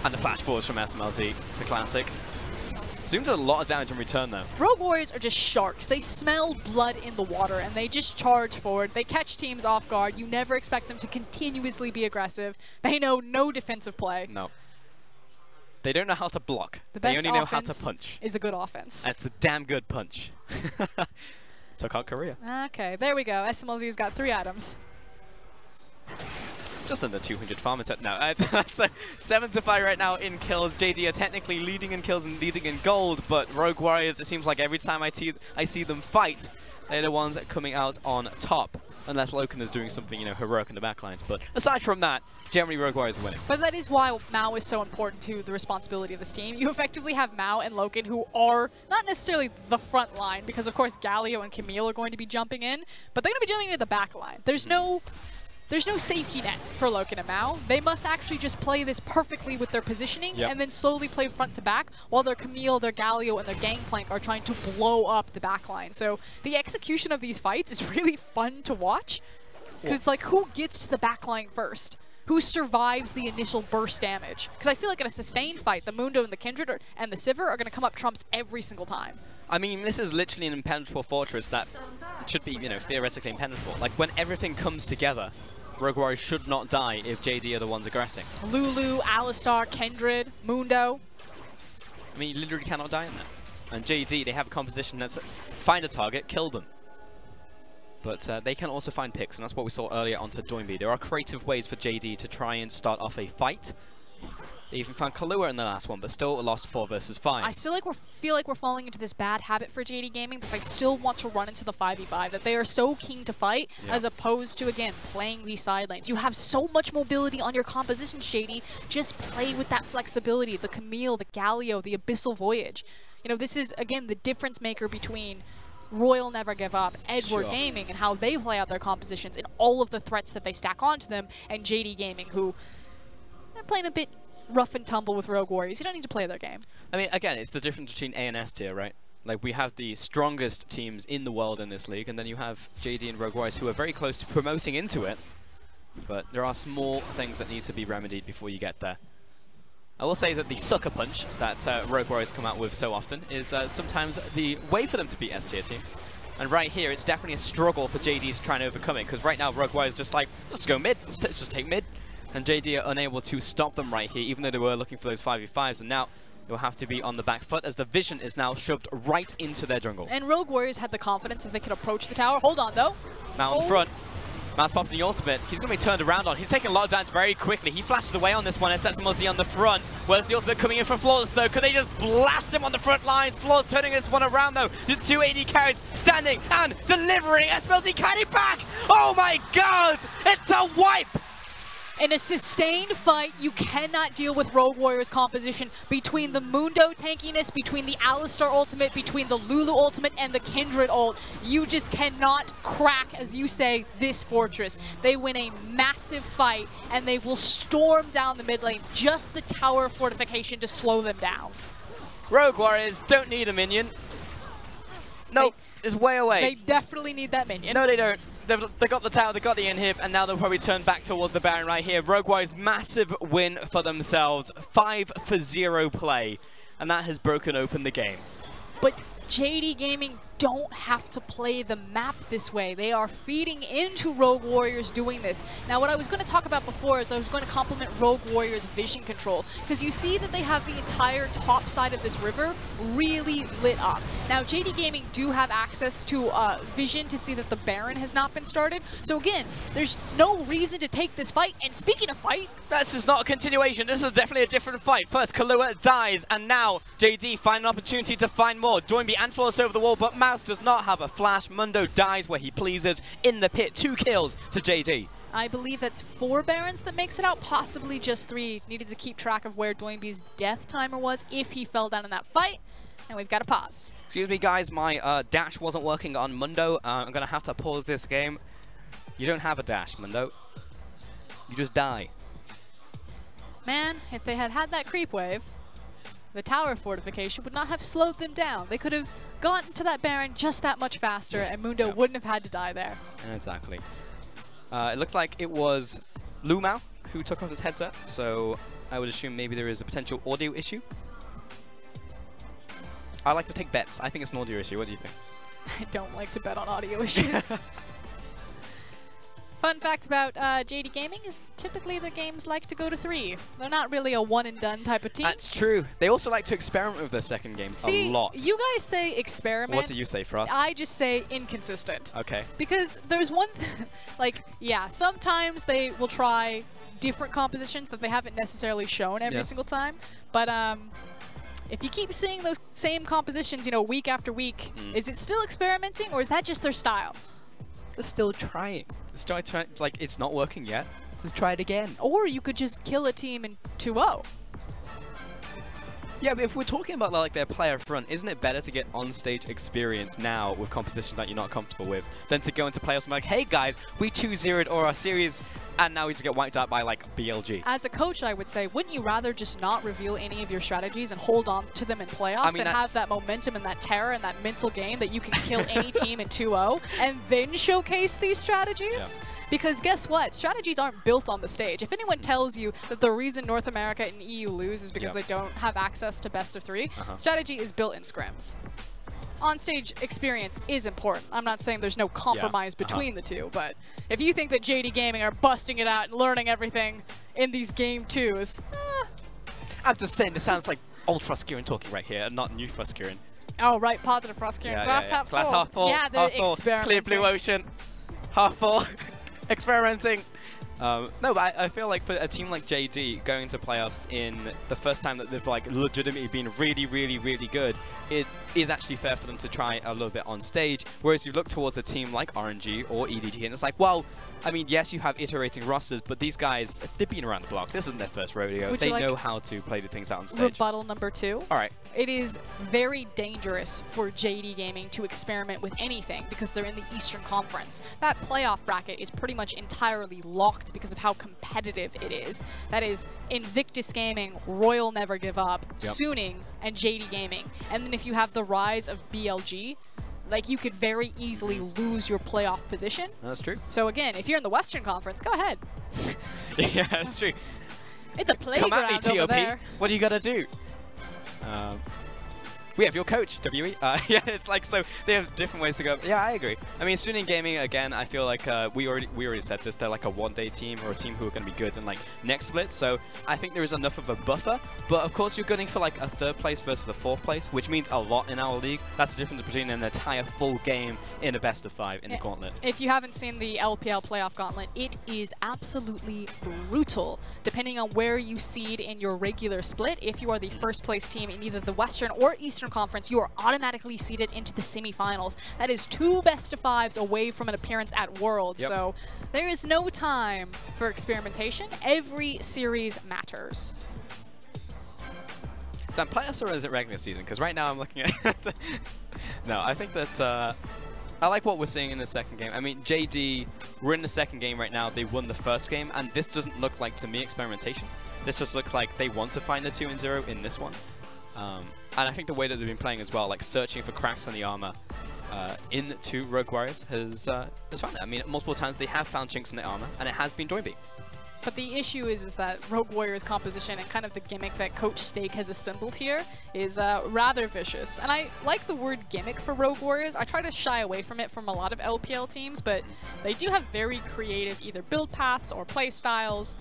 And the flash forwards from SMLZ, the classic. Zoom did a lot of damage in return, though. Rogue Warriors are just sharks. They smell blood in the water, and they just charge forward. They catch teams off guard. You never expect them to continuously be aggressive. They know no defensive play. No. They don't know how to block. They only know how to punch. Is a good offense. And it's a damn good punch. Took out Korea. Okay, there we go. SMLZ's got 3 items. Just under 200 farm. No, it's 7-5 right now in kills. JD are technically leading in kills and leading in gold, but Rogue Warriors, it seems like every time I see them fight, they're the ones coming out on top. Unless Loken is doing something, heroic in the backlines. But aside from that, generally Rogue Warriors are winning. But that is why Mao is so important to the responsibility of this team. You effectively have Mao and Loken, who are not necessarily the front line, because of course Galio and Camille are going to be jumping in, but they're going to be jumping into the back line. There's no safety net for Loken and Mao. They must actually just play this perfectly with their positioning and then slowly play front to back while their Camille, their Galio, and their Gangplank are trying to blow up the back line. So the execution of these fights is really fun to watch because it's like, who gets to the back line first? Who survives the initial burst damage? Because I feel like in a sustained fight, the Mundo and the Kindred and the Sivir are going to come up trumps every single time. I mean, this is literally an impenetrable fortress that should be, theoretically impenetrable. Like, when everything comes together, Rogue Warriors should not die if JD are the ones aggressing. Lulu, Alistar, Kindred, Mundo. I mean, you literally cannot die in that. And JD, they have a composition that's find a target, kill them. But they can also find picks, and that's what we saw earlier onto Doinby. There are creative ways for JD to try and start off a fight. They even found Kahlua in the last one, but still lost 4 versus 5. I still feel like we're falling into this bad habit for JD Gaming, but they still want to run into the 5v5, that they are so keen to fight, as opposed to, again, playing these side lanes. You have so much mobility on your compositions, JD. Just play with that flexibility, the Camille, the Galio, the Abyssal Voyage. This is, again, the difference maker between Royal Never Give Up, Edward Gaming, and how they play out their compositions, and all of the threats that they stack onto them, and JD Gaming, who they're playing a bit rough and tumble with Rogue Warriors. You don't need to play their game. I mean, again, it's the difference between A and S tier, right? Like, we have the strongest teams in the world in this league, and then you have JD and Rogue Warriors who are very close to promoting into it. But there are small things that need to be remedied before you get there. I will say that the sucker punch that Rogue Warriors come out with so often is sometimes the way for them to beat S tier teams. And right here, it's definitely a struggle for JD to try and overcome it, because right now Rogue Warriors just like, just go mid, just take mid. And JD are unable to stop them right here, even though they were looking for those 5v5s, and now they'll have to be on the back foot as the vision is now shoved right into their jungle. And Rogue Warriors had the confidence that they could approach the tower. Hold on, though. Now on the front, Matt's popping the ultimate. He's going to be turned around on. He's taking a lot of damage very quickly. He flashes away on this one and sets Muzzy on the front. Where's the ultimate coming in from Flawless, though? Could they just blast him on the front lines? Flawless turning this one around, though. The 280 carries standing and delivering. SMLZ carry back. Oh, my God. It's a wipe. In a sustained fight, you cannot deal with Rogue Warrior's composition between the Mundo tankiness, between the Alistar ultimate, between the Lulu ultimate, and the Kindred ult. You just cannot crack, as you say, this fortress. They win a massive fight, and they will storm down the mid lane, just the tower fortification to slow them down. Rogue Warriors don't need a minion. Nope, it's way away. They definitely need that minion. No, they don't. They got the tower, they got the inhib, and now they'll probably turn back towards the Baron right here. Rogue Warriors, massive win for themselves. 5-0 play, and that has broken open the game. But JD Gaming don't have to play the map this way. They are feeding into Rogue Warriors doing this. Now, what I was going to talk about before is I was going to compliment Rogue Warriors' vision control, because you see that they have the entire top side of this river really lit up. Now, JD Gaming do have access to vision to see that the Baron has not been started. So again, there's no reason to take this fight. And speaking of fight, this is not a continuation. This is definitely a different fight. First, Kahlua dies, and now JD find an opportunity to find more. Doinby and Flawless over the wall, but Mouse does not have a flash. Mundo dies where he pleases in the pit. 2 kills to JD. I believe that's 4 Barons that makes it out, possibly just 3. Needed to keep track of where Doinby's death timer was if he fell down in that fight. And we've got to pause. Excuse me, guys. My dash wasn't working on Mundo. I'm going to have to pause this game. You don't have a dash, Mundo. You just die. Man, if they had had that creep wave, the tower fortification would not have slowed them down. They could have gotten to that Baron just that much faster, and Mundo wouldn't have had to die there. Exactly. It looks like it was Lumao who took off his headset, so I would assume maybe there is a potential audio issue. I like to take bets. I think it's an audio issue. What do you think? I don't like to bet on audio issues. Fun fact about JD Gaming is typically their games like to go to 3. They're not really a one-and-done type of team. That's true. They also like to experiment with their second games a lot. You guys say experiment. What do you say, Frost? I just say inconsistent. Okay. Because there's one, like, yeah, sometimes they will try different compositions that they haven't necessarily shown every single time. But if you keep seeing those same compositions, you know, week after week, is it still experimenting, or is that just their style? They're still trying. They're still trying. Like, it's not working yet. Just try it again. Or you could just kill a team in 2-0. Yeah, but if we're talking about like their player front, isn't it better to get on-stage experience now with compositions that you're not comfortable with than to go into playoffs and be like, hey guys, we 2-0'd or our series, and now we just get wiped out by like BLG. As a coach, I would say, wouldn't you rather just not reveal any of your strategies and hold on to them in playoffs and have that momentum and that terror and that mental game that you can kill any team in 2-0 and then showcase these strategies? Yeah. Because guess what? Strategies aren't built on the stage. If anyone tells you that the reason North America and EU lose is because they don't have access to best of 3, strategy is built in scrims. On-stage experience is important. I'm not saying there's no compromise between the two, but if you think that JD Gaming are busting it out and learning everything in these game 2s, I'm just saying this sounds like old FLICKR talking right here, and not new FLICKR. Oh, right, positive FLICKR. Glass half full. Glass half full. Yeah, they're experimenting. Clear blue ocean. Half full. Experimenting. No, but I feel like for a team like JD going into playoffs in the first time that they've like legitimately been really, really, really good, it is actually fair for them to try a little bit on stage. Whereas you look towards a team like RNG or EDG, and it's like, well, I mean, yes, you have iterating rosters, but these guys, they've been around the block. This isn't their first rodeo. They know how to play the things out on stage. Rebuttal number 2. All right. It is very dangerous for JD Gaming to experiment with anything because they're in the Eastern Conference. That playoff bracket is pretty much entirely locked because of how competitive it is. That is Invictus Gaming, Royal Never Give Up, Suning, and JD Gaming. And then if you have the rise of BLG, like, you could very easily lose your playoff position. That's true. So again, if you're in the Western Conference, go ahead. Yeah, that's true. It's a playground. Come at me, TOP. Over there. What are you gonna do? We have your coach, WE. Yeah, it's like, so they have different ways to go. Yeah, I agree. I mean, Suning Gaming, again, I feel like we already said this. They're like a one-day team or a team who are going to be good in like next split. So I think there is enough of a buffer. But of course, you're gunning for like a 3rd place versus a 4th place, which means a lot in our league. That's the difference between an entire full game in a best of 5 in the gauntlet. If you haven't seen the LPL playoff gauntlet, it is absolutely brutal. Depending on where you seed in your regular split, if you are the 1st place team in either the Western or Eastern Eastern Conference, you are automatically seeded into the semifinals. That is 2 best-of-5s away from an appearance at Worlds. Yep. So there is no time for experimentation. Every series matters. Is that playoffs or is it regular season? Because right now I'm looking at... No, I think that... I like what we're seeing in the second game. I mean, JD, we're in the second game right now. They won the first game, and this doesn't look like, to me, experimentation. This just looks like they want to find the 2-0 in this one. And I think the way that they've been playing as well, like searching for cracks on the armor into Rogue Warriors has found it. I mean, multiple times they have found chinks in the armor, and it has been Doinby. But the issue is that Rogue Warriors composition and kind of the gimmick that Coach Stake has assembled here is rather vicious. And I like the word gimmick for Rogue Warriors. I try to shy away from it from a lot of LPL teams, but they do have very creative either build paths or play styles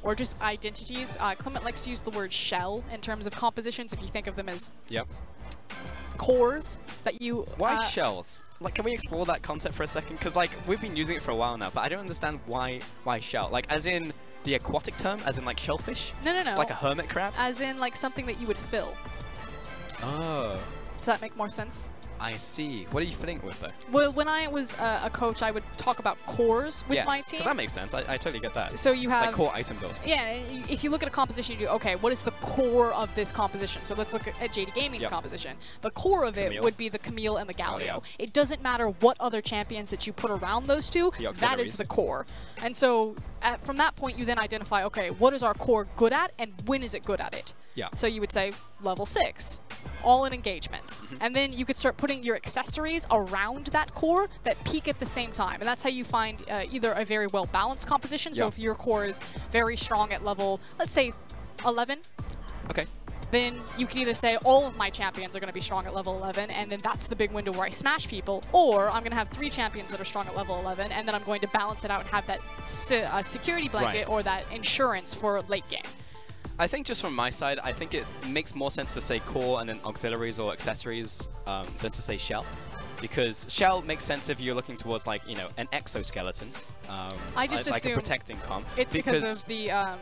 or just identities. Clement likes to use the word shell in terms of compositions if you think of them as cores that you... Why shells? Like, can we explore that concept for a second? Because, like, we've been using it for a while now, but I don't understand why shell. Like, as in the aquatic term, as in, like, shellfish? No. It's like a hermit crab? As in, like, something that you would fill. Oh. Does that make more sense? I see. What are you filling it with, though? Well, when I was a coach, I would talk about cores with my team. Because that makes sense. I totally get that. So you have... Like core item build. Yeah, if you look at a composition, you do, okay, what is the core of this composition? So let's look at JD Gaming's composition. The core of it would be the Camille and the Galio. It doesn't matter what other champions that you put around those two, that is the core. And so from that point, you then identify, okay, what is our core good at and when is it good at it? Yeah. So you would say level 6, all in engagements. And then you could start putting your accessories around that core that peak at the same time. And that's how you find either a very well-balanced composition. So if your core is very strong at level, let's say 11. Okay. Then you can either say all of my champions are going to be strong at level 11, and then that's the big window where I smash people, or I'm going to have 3 champions that are strong at level 11, and then I'm going to balance it out and have that security blanket or that insurance for late game. I think just from my side, I think it makes more sense to say core and then auxiliaries or accessories than to say shell. Because shell makes sense if you're looking towards, like, you know, an exoskeleton. I just like assume a protecting comp. It's because of the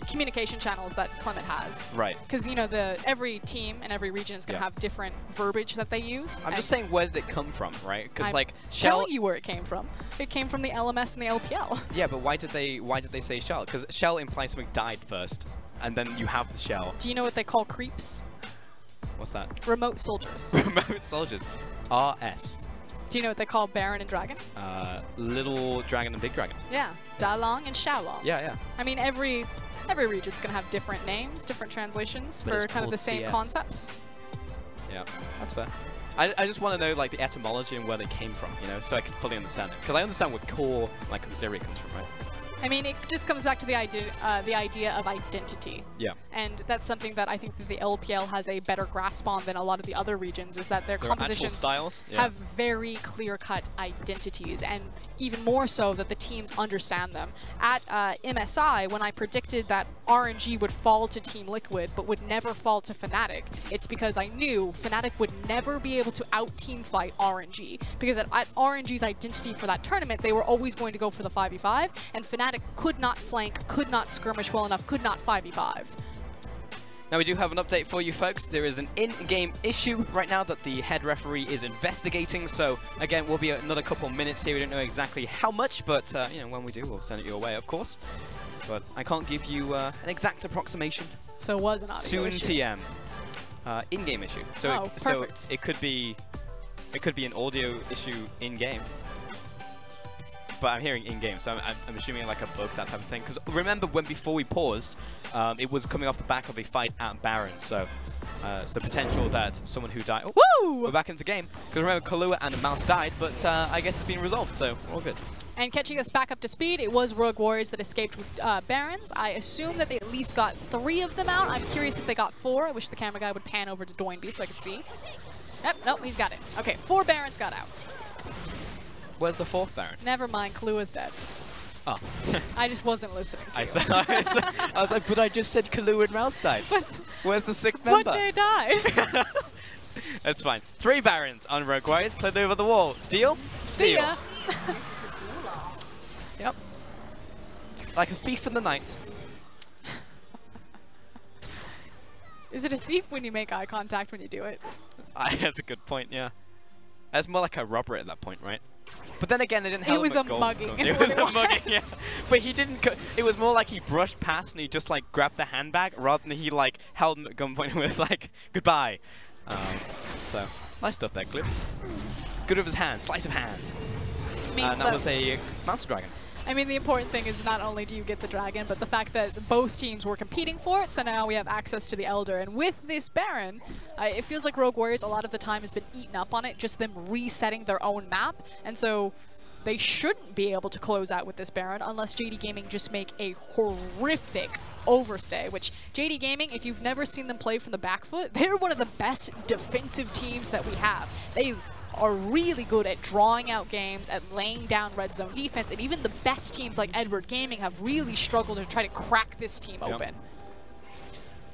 communication channels that Clement has. Right. Because, you know, every team and every region is going to have different verbiage that they use. I'm just saying, where did it come from, right? Because, like, shell... I'm telling you where it came from. It came from the LMS and the LPL. Yeah, but why did they say shell? Because shell implies something died first, and then you have the shell. Do you know what they call creeps? What's that? Remote soldiers. Remote soldiers. RS. Do you know what they call Baron and Dragon? Little Dragon and Big Dragon. Yeah. Dalong and Xiaolong. Yeah. I mean, every region's going to have different names, different translations for kind of the same concepts. Yeah, that's fair. I just want to know, like, the etymology and where they came from, you know, so I can fully understand it. Because I understand where core, like, auxiliary comes from, right? I mean, it just comes back to the idea of identity. Yeah. And that's something that I think that the LPL has a better grasp on than a lot of the other regions, is that their compositions styles have very clear-cut identities, and even more so that the teams understand them. At MSI, when I predicted that RNG would fall to Team Liquid but would never fall to Fnatic, it's because I knew Fnatic would never be able to out-team fight RNG, because at RNG's identity for that tournament, they were always going to go for the 5v5, and Fnatic could not flank, could not skirmish well enough, could not 5v5. Now we do have an update for you folks. There is an in-game issue right now that the head referee is investigating. So again, we'll be another couple minutes here. We don't know exactly how much, but you know, when we do, we'll send it your way, of course. But I can't give you an exact approximation. So it was an audio Soon issue. TM. In-game issue. So perfect. It could be an audio issue in-game. But I'm hearing in-game, so I'm assuming like a bug, that type of thing. Because remember, before we paused, it was coming off the back of a fight at Baron, so it's the potential that someone who died... Oh, woo! We're back into game. Because remember, Kahlua and Mouse died, but I guess it's been resolved, so we're all good. And catching us back up to speed, it was Rogue Warriors that escaped with Barons. I assume that they at least got 3 of them out. I'm curious if they got 4. I wish the camera guy would pan over to Doinby so I could see. Yep, nope, he's got it. Okay, 4 Barons got out. Where's the 4th Baron? Never mind, Kalua's dead. Oh. I just wasn't listening to you. I was like, but I just said Kahlua and Mouse died. But where's the 6th member? One day died. That's fine. 3 Barons on Rogue Warriors, cleared over the wall. Steal? See ya. Yep. Like a thief in the night. Is it a thief when you make eye contact when you do it? That's a good point, yeah. That's more like a robbery at that point, right? But then again, they didn't help him. It was a mugging. It was a mugging, yeah. But he didn't. It was more like he brushed past and he just like grabbed the handbag rather than he like held him at gunpoint and was like goodbye. So nice stuff there, Clip. Good with his hand, slice of hand. And that was a Mountain Dragon. I mean, the important thing is not only do you get the dragon, but the fact that both teams were competing for it, so now we have access to the Elder. And with this Baron, it feels like Rogue Warriors a lot of the time has been eaten up on it, just them resetting their own map. And so they shouldn't be able to close out with this Baron unless JD Gaming just make a horrific overstay, which JD Gaming, if you've never seen them play from the back foot, they're one of the best defensive teams that we have. They are really good at drawing out games, at laying down red zone defense, and even the best teams like Edward Gaming have really struggled to try to crack this team open.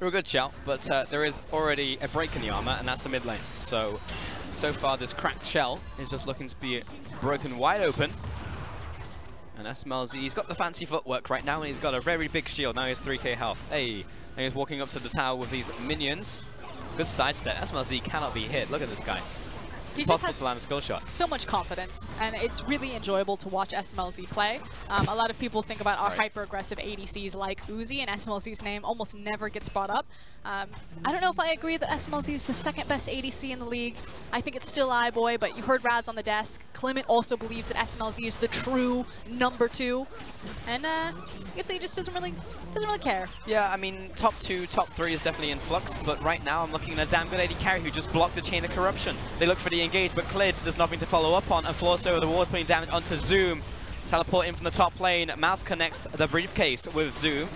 You're a good shout, but there is already a break in the armor, and that's the mid lane. So far this cracked shell is just looking to be broken wide open. And SMLZ, he's got the fancy footwork right now, and he's got a very big shield. Now he has 3k health. Hey, and he's walking up to the tower with these minions. Good sidestep. SMLZ cannot be hit. Look at this guy. He Possible just to land a skill shot. So much confidence, and it's really enjoyable to watch SMLZ play. A lot of people think about our hyper-aggressive ADCs like Uzi, and SMLZ's name almost never gets brought up. I don't know if I agree that SMLZ is the second best ADC in the league. I think it's still iBoy, but you heard Raz on the desk. Clement also believes that SMLZ is the true #2, and you can say he just doesn't really care. Yeah, I mean, top 2, top 3 is definitely in flux, but right now I'm looking at a damn good AD carry who just blocked a chain of corruption. They look for the engage, but cleared, there's nothing to follow up on, and Floss over the wall putting damage onto Zoom. Teleport in from the top lane. Mouse connects the briefcase with Zoom.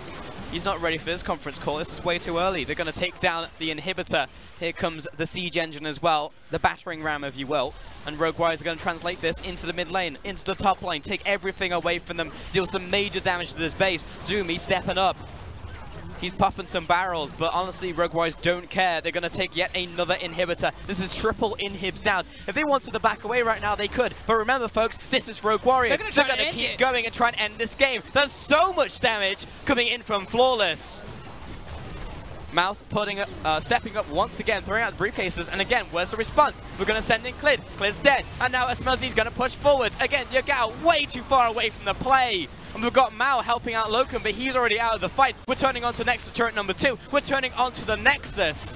He's not ready for this conference call. This is way too early. They're going to take down the inhibitor. Here comes the siege engine as well, the battering ram, if you will. And Rogue Warriors are going to translate this into the mid lane, into the top lane, take everything away from them, deal some major damage to this base. Zoom, he's stepping up. He's popping some barrels, but honestly, Rogue Warriors don't care. They're going to take yet another inhibitor. This is triple inhibs down. If they wanted to back away right now, they could. But remember, folks, this is Rogue Warriors. They're going to keep going and try and end this game. There's so much damage coming in from Flawless. Mouse putting stepping up once again, throwing out the briefcases, and again, where's the response? We're going to send in Clid. Clid's dead, and now SMLZ's going to push forwards. Again, Yagao way too far away from the play. And we've got Mao helping out Locum, but he's already out of the fight. We're turning onto Nexus turret number 2. We're turning onto the Nexus.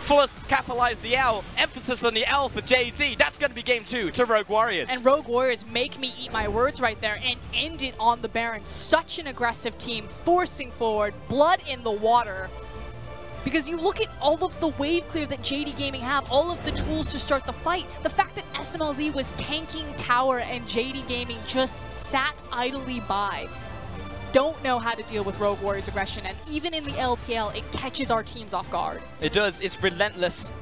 Flawless capitalized the L. Emphasis on the L for JD. That's going to be game 2 to Rogue Warriors. And Rogue Warriors make me eat my words right there and end it on the Baron. Such an aggressive team, forcing forward, blood in the water. Because you look at all of the wave clear that JD Gaming have, all of the tools to start the fight. The fact that SMLZ was tanking tower and JD Gaming just sat idly by. Don't know how to deal with Rogue Warriors aggression, and even in the LPL, it catches our teams off guard. It does. It's relentless,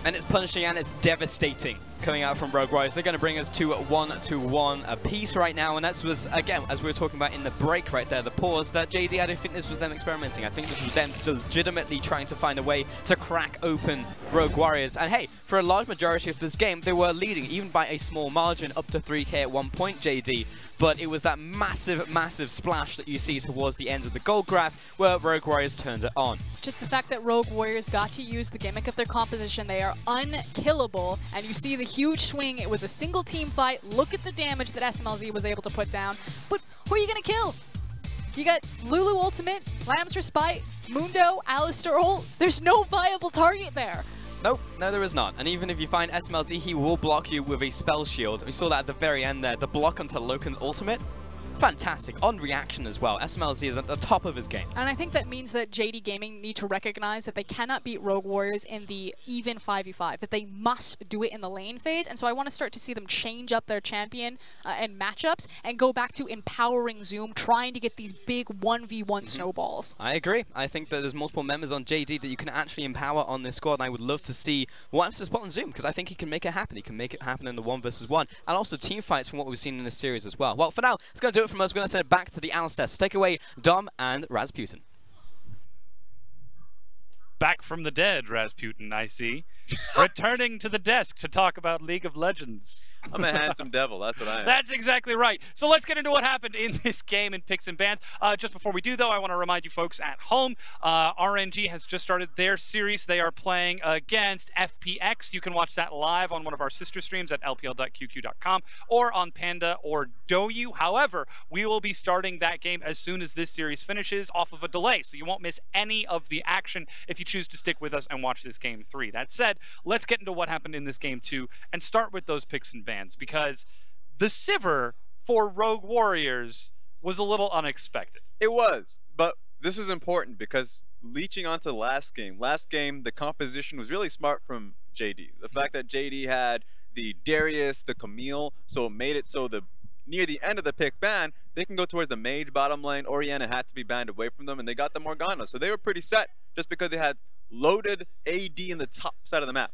and it's punishing, and it's devastating coming out from Rogue Warriors. They're going to bring us to 1-1 apiece right now, and that was, again, as we were talking about in the break right there, the pause, that JD, I don't think this was them experimenting. I think this was them legitimately trying to find a way to crack open Rogue Warriors. And hey, for a large majority of this game, they were leading, even by a small margin, up to 3k at one point, JD. But it was that massive, massive splash that you see towards the end of the gold graph where Rogue Warriors turned it on. Just the fact that Rogue Warriors got to use the gimmick of their composition, they are unkillable, and you see the huge swing. It was a single team fight. Look at the damage that SMLZ was able to put down. But who are you going to kill? You got Lulu Ultimate, Lamb's Respite, Mundo, Alistair ult. There's no viable target there. Nope, no there is not. And even if you find SMLZ, he will block you with a spell shield. We saw that at the very end there. The block onto Loken's ultimate. Fantastic. On reaction as well. SMLZ is at the top of his game. And I think that means that JD Gaming need to recognize that they cannot beat Rogue Warriors in the even 5v5, that they must do it in the lane phase. And so I want to start to see them change up their champion and matchups and go back to empowering Zoom, trying to get these big 1v1 snowballs. I agree. I think that there's multiple members on JD that you can actually empower on this squad, and I would love to see what happens to Spot on Zoom, because I think he can make it happen. He can make it happen in the 1 versus 1, and also team fights from what we've seen in this series as well. Well, for now, it's going to do it from us. We're going to send it back to the Alistair. So take away Dom and Rasputin. Back from the dead, Rasputin, I see. returning to the desk to talk about League of Legends. I'm a handsome devil. That's what I am. That's exactly right. So let's get into what happened in this game in Picks and Bans. Just before we do, though, I want to remind you folks at home, RNG has just started their series. They are playing against FPX. You can watch that live on one of our sister streams at lpl.qq.com or on Panda or Douyu. However, we will be starting that game as soon as this series finishes off of a delay, so you won't miss any of the action if you choose to stick with us and watch this game 3. That said, let's get into what happened in this game 2 and start with those Picks and Bans, because the Sivir for Rogue Warriors was a little unexpected. It was, but this is important because leeching onto last game, the composition was really smart from JD. The fact that JD had the Darius, the Camille, so it made it so near the end of the pick ban, they can go towards the mage bottom lane. Orianna had to be banned away from them, and they got the Morgana. So they were pretty set just because they had loaded AD in the top side of the map.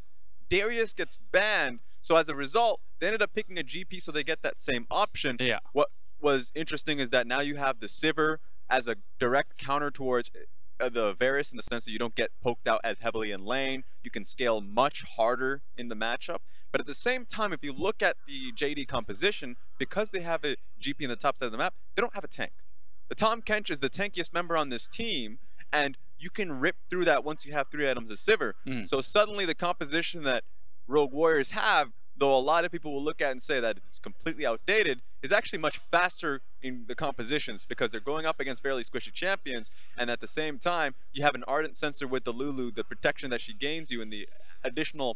Darius gets banned, so as a result, they ended up picking a GP so they get that same option. Yeah. What was interesting is that now you have the Sivir as a direct counter towards the Varus, in the sense that you don't get poked out as heavily in lane. You can scale much harder in the matchup. But at the same time, if you look at the JD composition, because they have a GP in the top side of the map, they don't have a tank. The Tahm Kench is the tankiest member on this team, and you can rip through that once you have 3 items of Sivir. So suddenly the composition that Rogue Warriors have, though a lot of people will look at and say that it's completely outdated, is actually much faster in the compositions because they're going up against fairly squishy champions, and at the same time, you have an Ardent Sensor with the Lulu, the protection that she gains you, and the additional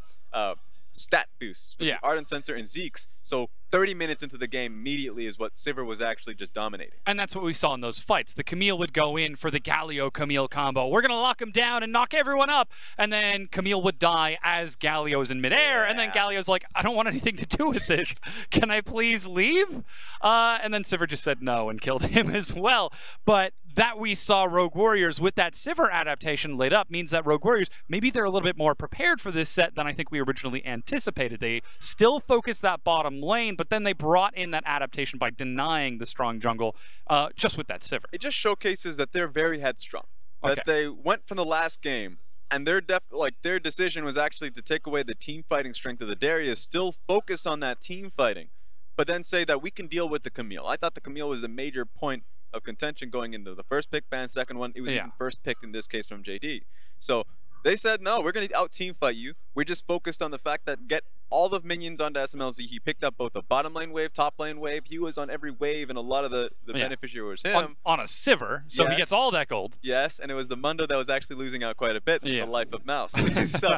stat boosts with the Ardent Sensor and Zeke's. So 30 minutes into the game immediately is what Sivir was actually just dominating. And that's what we saw in those fights. The Camille would go in for the Galio-Camille combo. We're going to lock him down and knock everyone up. And then Camille would die as Galio's in midair. And then Galio's like, I don't want anything to do with this. Can I please leave? And then Sivir just said no and killed him as well. But that we saw Rogue Warriors with that Sivir adaptation laid up means that Rogue Warriors, maybe they're a little bit more prepared for this set than I think we originally anticipated. They still focused that bottom lane, but then they brought in that adaptation by denying the strong jungle just with that Sivir. It just showcases that they're very headstrong. That they went from the last game, and their decision was actually to take away the team fighting strength of the Darius, still focus on that team fighting, but then say that we can deal with the Camille. I thought the Camille was the major point of contention going into the first pick ban, second one. It was even first picked in this case from JD. So they said, no, we're going to out team fight you. We're just focused on the fact that get all the minions onto SMLZ. He picked up both a bottom lane wave, top lane wave. He was on every wave, and a lot of the beneficiary was him. On a Sivir, so he gets all that gold. Yes, and it was the Mundo that was actually losing out quite a bit in the life of Mouse. So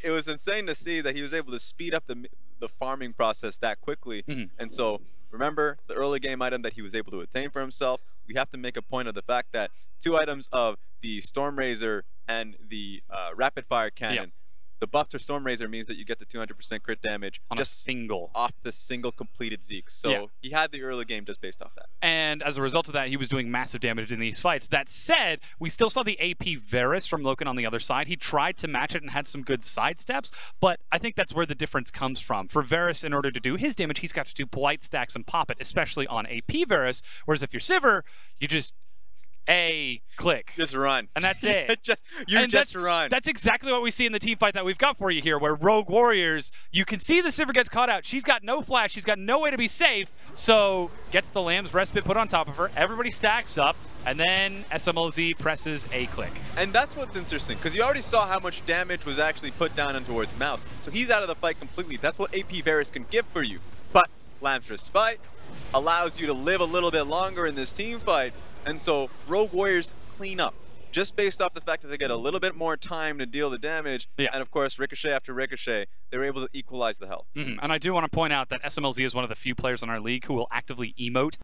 it was insane to see that he was able to speed up the farming process that quickly. And so remember the early game item that he was able to attain for himself. We have to make a point of the fact that 2 items of the Stormrazor and the Rapid Fire Cannon, the buff to Stormrazor means that you get the 200% crit damage on just a single off the single completed Zeke. So he had the early game just based off that. And as a result of that, he was doing massive damage in these fights. That said, we still saw the AP Varus from Loken on the other side. He tried to match it and had some good sidesteps, but I think that's where the difference comes from. For Varus, in order to do his damage, he's got to do Blight stacks and pop it, especially on AP Varus, whereas if you're Sivir, you just click. Just run. And that's it. just run. That's exactly what we see in the team fight that we've got for you here, where Rogue Warriors, you can see the Sivir gets caught out. She's got no flash. She's got no way to be safe. So gets the Lamb's Respite put on top of her. Everybody stacks up. And then SMLZ presses a click. And that's what's interesting, because you already saw how much damage was actually put down and towards Mouse. So he's out of the fight completely. That's what AP Varus can give for you. But Lamb's Respite allows you to live a little bit longer in this team fight. And so Rogue Warriors clean up just based off the fact that they get a little bit more time to deal the damage. And of course, ricochet after ricochet, they were able to equalize the health. And I do want to point out that SMLZ is one of the few players in our league who will actively emote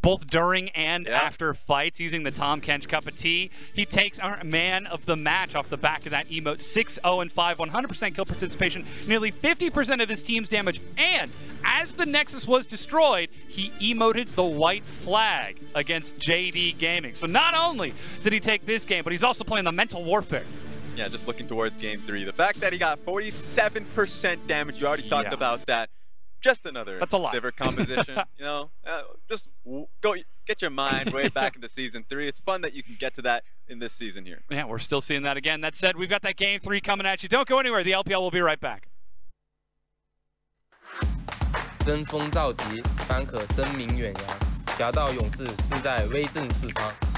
both during and after fights using the Tahm Kench Cup of Tea. He takes our man of the match off the back of that emote. 6-0-5, 100% kill participation, nearly 50% of his team's damage. And as the Nexus was destroyed, he emoted the white flag against JD Gaming. So not only did he take this game, but he's also playing the mental warfare. Yeah, just looking towards game 3. The fact that he got 47% damage, you already talked about that. just another That's a lot. Sivir composition. You know, just go get your mind way back into season 3. It's fun that you can get to that in this season here. Yeah, we're still seeing that again. That said, we've got that game 3 coming at you. Don't go anywhere. The LPL will be right back. 登峰造极，方可声名远扬。侠盗勇士自在威震四方。